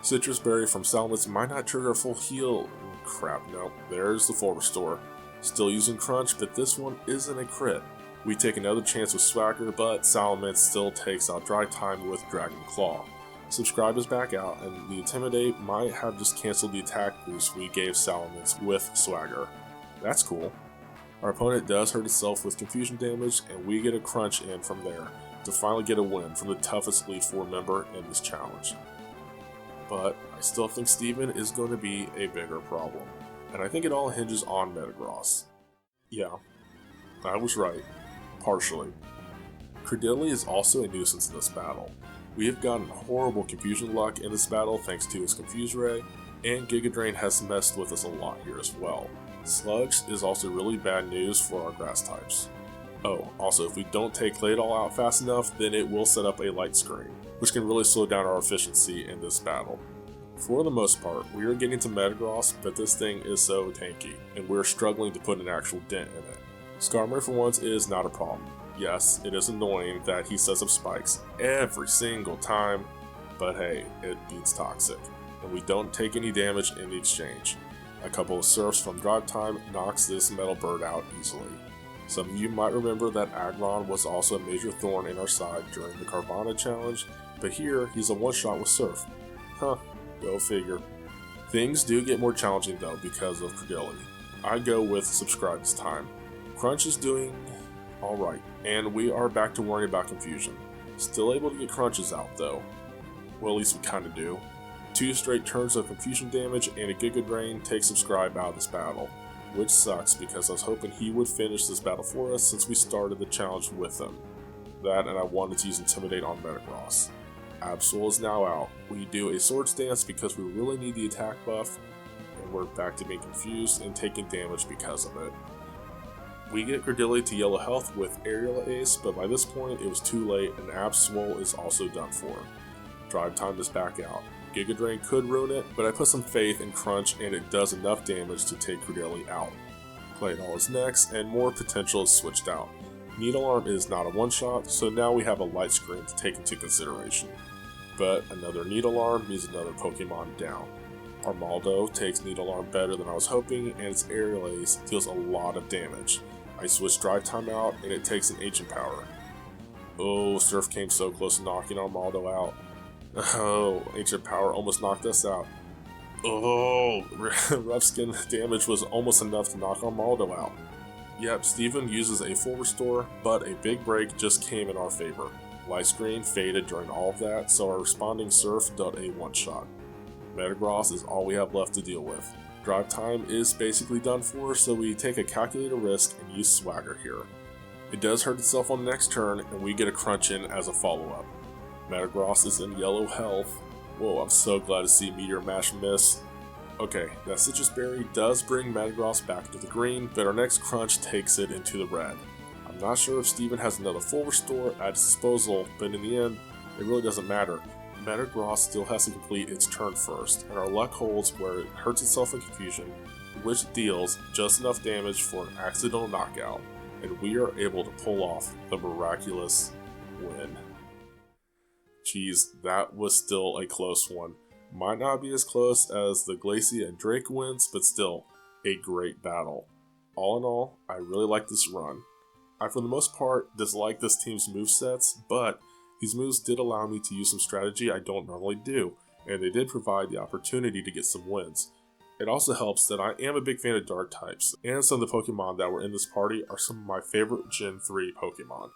Citrus Berry from Salamence might not trigger a full heal. Crap, no, there's the full restore. Still using Crunch, but this one isn't a crit. We take another chance with Swagger, but Salamence still takes out Dry Time with Dragon Claw. Subscribe is back out, and the Intimidate might have just cancelled the attack boost we gave Salamence with Swagger. That's cool. Our opponent does hurt itself with Confusion damage, and we get a Crunch in from there to finally get a win from the toughest Elite Four member in this challenge. But I still think Steven is going to be a bigger problem, and I think it all hinges on Metagross. Yeah, I was right. Partially. Credilli is also a nuisance in this battle. We have gotten horrible Confusion luck in this battle thanks to his Confuse Ray, and Giga Drain has messed with us a lot here as well. Sludge is also really bad news for our grass types. Oh, also if we don't take Claydol out fast enough, then it will set up a light screen, which can really slow down our efficiency in this battle. For the most part, we are getting to Metagross, but this thing is so tanky, and we're struggling to put an actual dent in it. Skarmory for once is not a problem. Yes, it is annoying that he sets up spikes every single time, but hey, it beats Toxic, and we don't take any damage in the exchange. A couple of Surfs from Drive Time knocks this Metal Bird out easily. Some of you might remember that Aggron was also a major thorn in our side during the Carvanha challenge, but here he's a one-shot with Surf. Huh, go figure. Things do get more challenging though because of Credilli. I'd go with Subscribe this time. Crunch is doing alright, and we are back to worrying about Confusion. Still able to get Crunches out though. Well, at least we kinda do. 2 straight turns of Confusion damage and a Giga Drain takes Subscribe out of this battle, which sucks because I was hoping he would finish this battle for us since we started the challenge with him. That, and I wanted to use Intimidate on Metagross. Absol is now out. We do a sword stance because we really need the attack buff, and we're back to being confused and taking damage because of it. We get Cordilli to yellow health with aerial ace, but by this point it was too late and Absol is also done for. Drive time is back out. Giga Drain could ruin it, but I put some faith in Crunch and it does enough damage to take Cordilli out. Claydol is next, and more potential is switched out. Needle Arm is not a one-shot, so now we have a light screen to take into consideration. But another Needle Arm means another Pokemon down. Armaldo takes Needle Arm better than I was hoping, and its aerial ace deals a lot of damage. I switch Drive Time out, and it takes an Ancient Power. Oh, Surf came so close to knocking Armaldo out. Oh, Ancient Power almost knocked us out. Oh, Rough Skin damage was almost enough to knock Armaldo out. Yep, Steven uses a full restore, but a big break just came in our favor. Light Screen faded during all of that, so our responding Surf dealt a one-shot. Metagross is all we have left to deal with. Drive time is basically done for, so we take a calculated risk and use Swagger here. It does hurt itself on the next turn, and we get a Crunch in as a follow-up. Metagross is in yellow health. Whoa, I'm so glad to see Meteor Mash miss. Okay, that Citrus Berry does bring Metagross back to the green, but our next Crunch takes it into the red. I'm not sure if Steven has another full restore at his disposal, but in the end, it really doesn't matter. Metagross still has to complete its turn first, and our luck holds where it hurts itself in confusion, which deals just enough damage for an accidental knockout, and we are able to pull off the miraculous win. Jeez, that was still a close one. Might not be as close as the Glacia and Drake wins, but still, a great battle. All in all, I really like this run. I for the most part dislike this team's movesets, but these moves did allow me to use some strategy I don't normally do, and they did provide the opportunity to get some wins. It also helps that I am a big fan of Dark types, and some of the Pokemon that were in this party are some of my favorite Gen 3 Pokemon.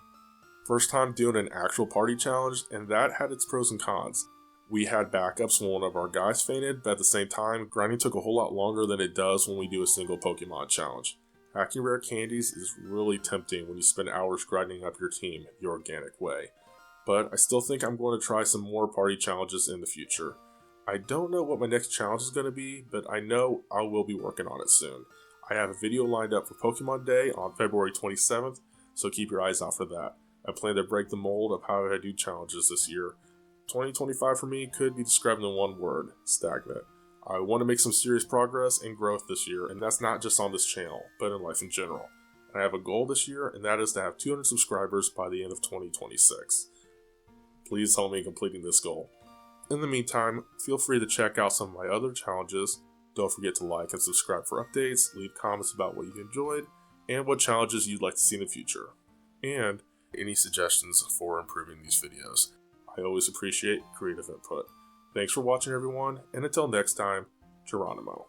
First time doing an actual party challenge, and that had its pros and cons. We had backups when one of our guys fainted, but at the same time, grinding took a whole lot longer than it does when we do a single Pokemon challenge. Hacking rare candies is really tempting when you spend hours grinding up your team the organic way. But I still think I'm going to try some more party challenges in the future. I don't know what my next challenge is going to be, but I know I will be working on it soon. I have a video lined up for Pokemon Day on February 27th, so keep your eyes out for that. I plan to break the mold of how I do challenges this year. 2025 for me could be described in one word: stagnant. I want to make some serious progress and growth this year, and that's not just on this channel, but in life in general. I have a goal this year, and that is to have 200 subscribers by the end of 2026. Please help me in completing this goal. In the meantime, feel free to check out some of my other challenges. Don't forget to like and subscribe for updates, leave comments about what you enjoyed, and what challenges you'd like to see in the future. And any suggestions for improving these videos. I always appreciate creative input. Thanks for watching everyone, and until next time, Geronimo.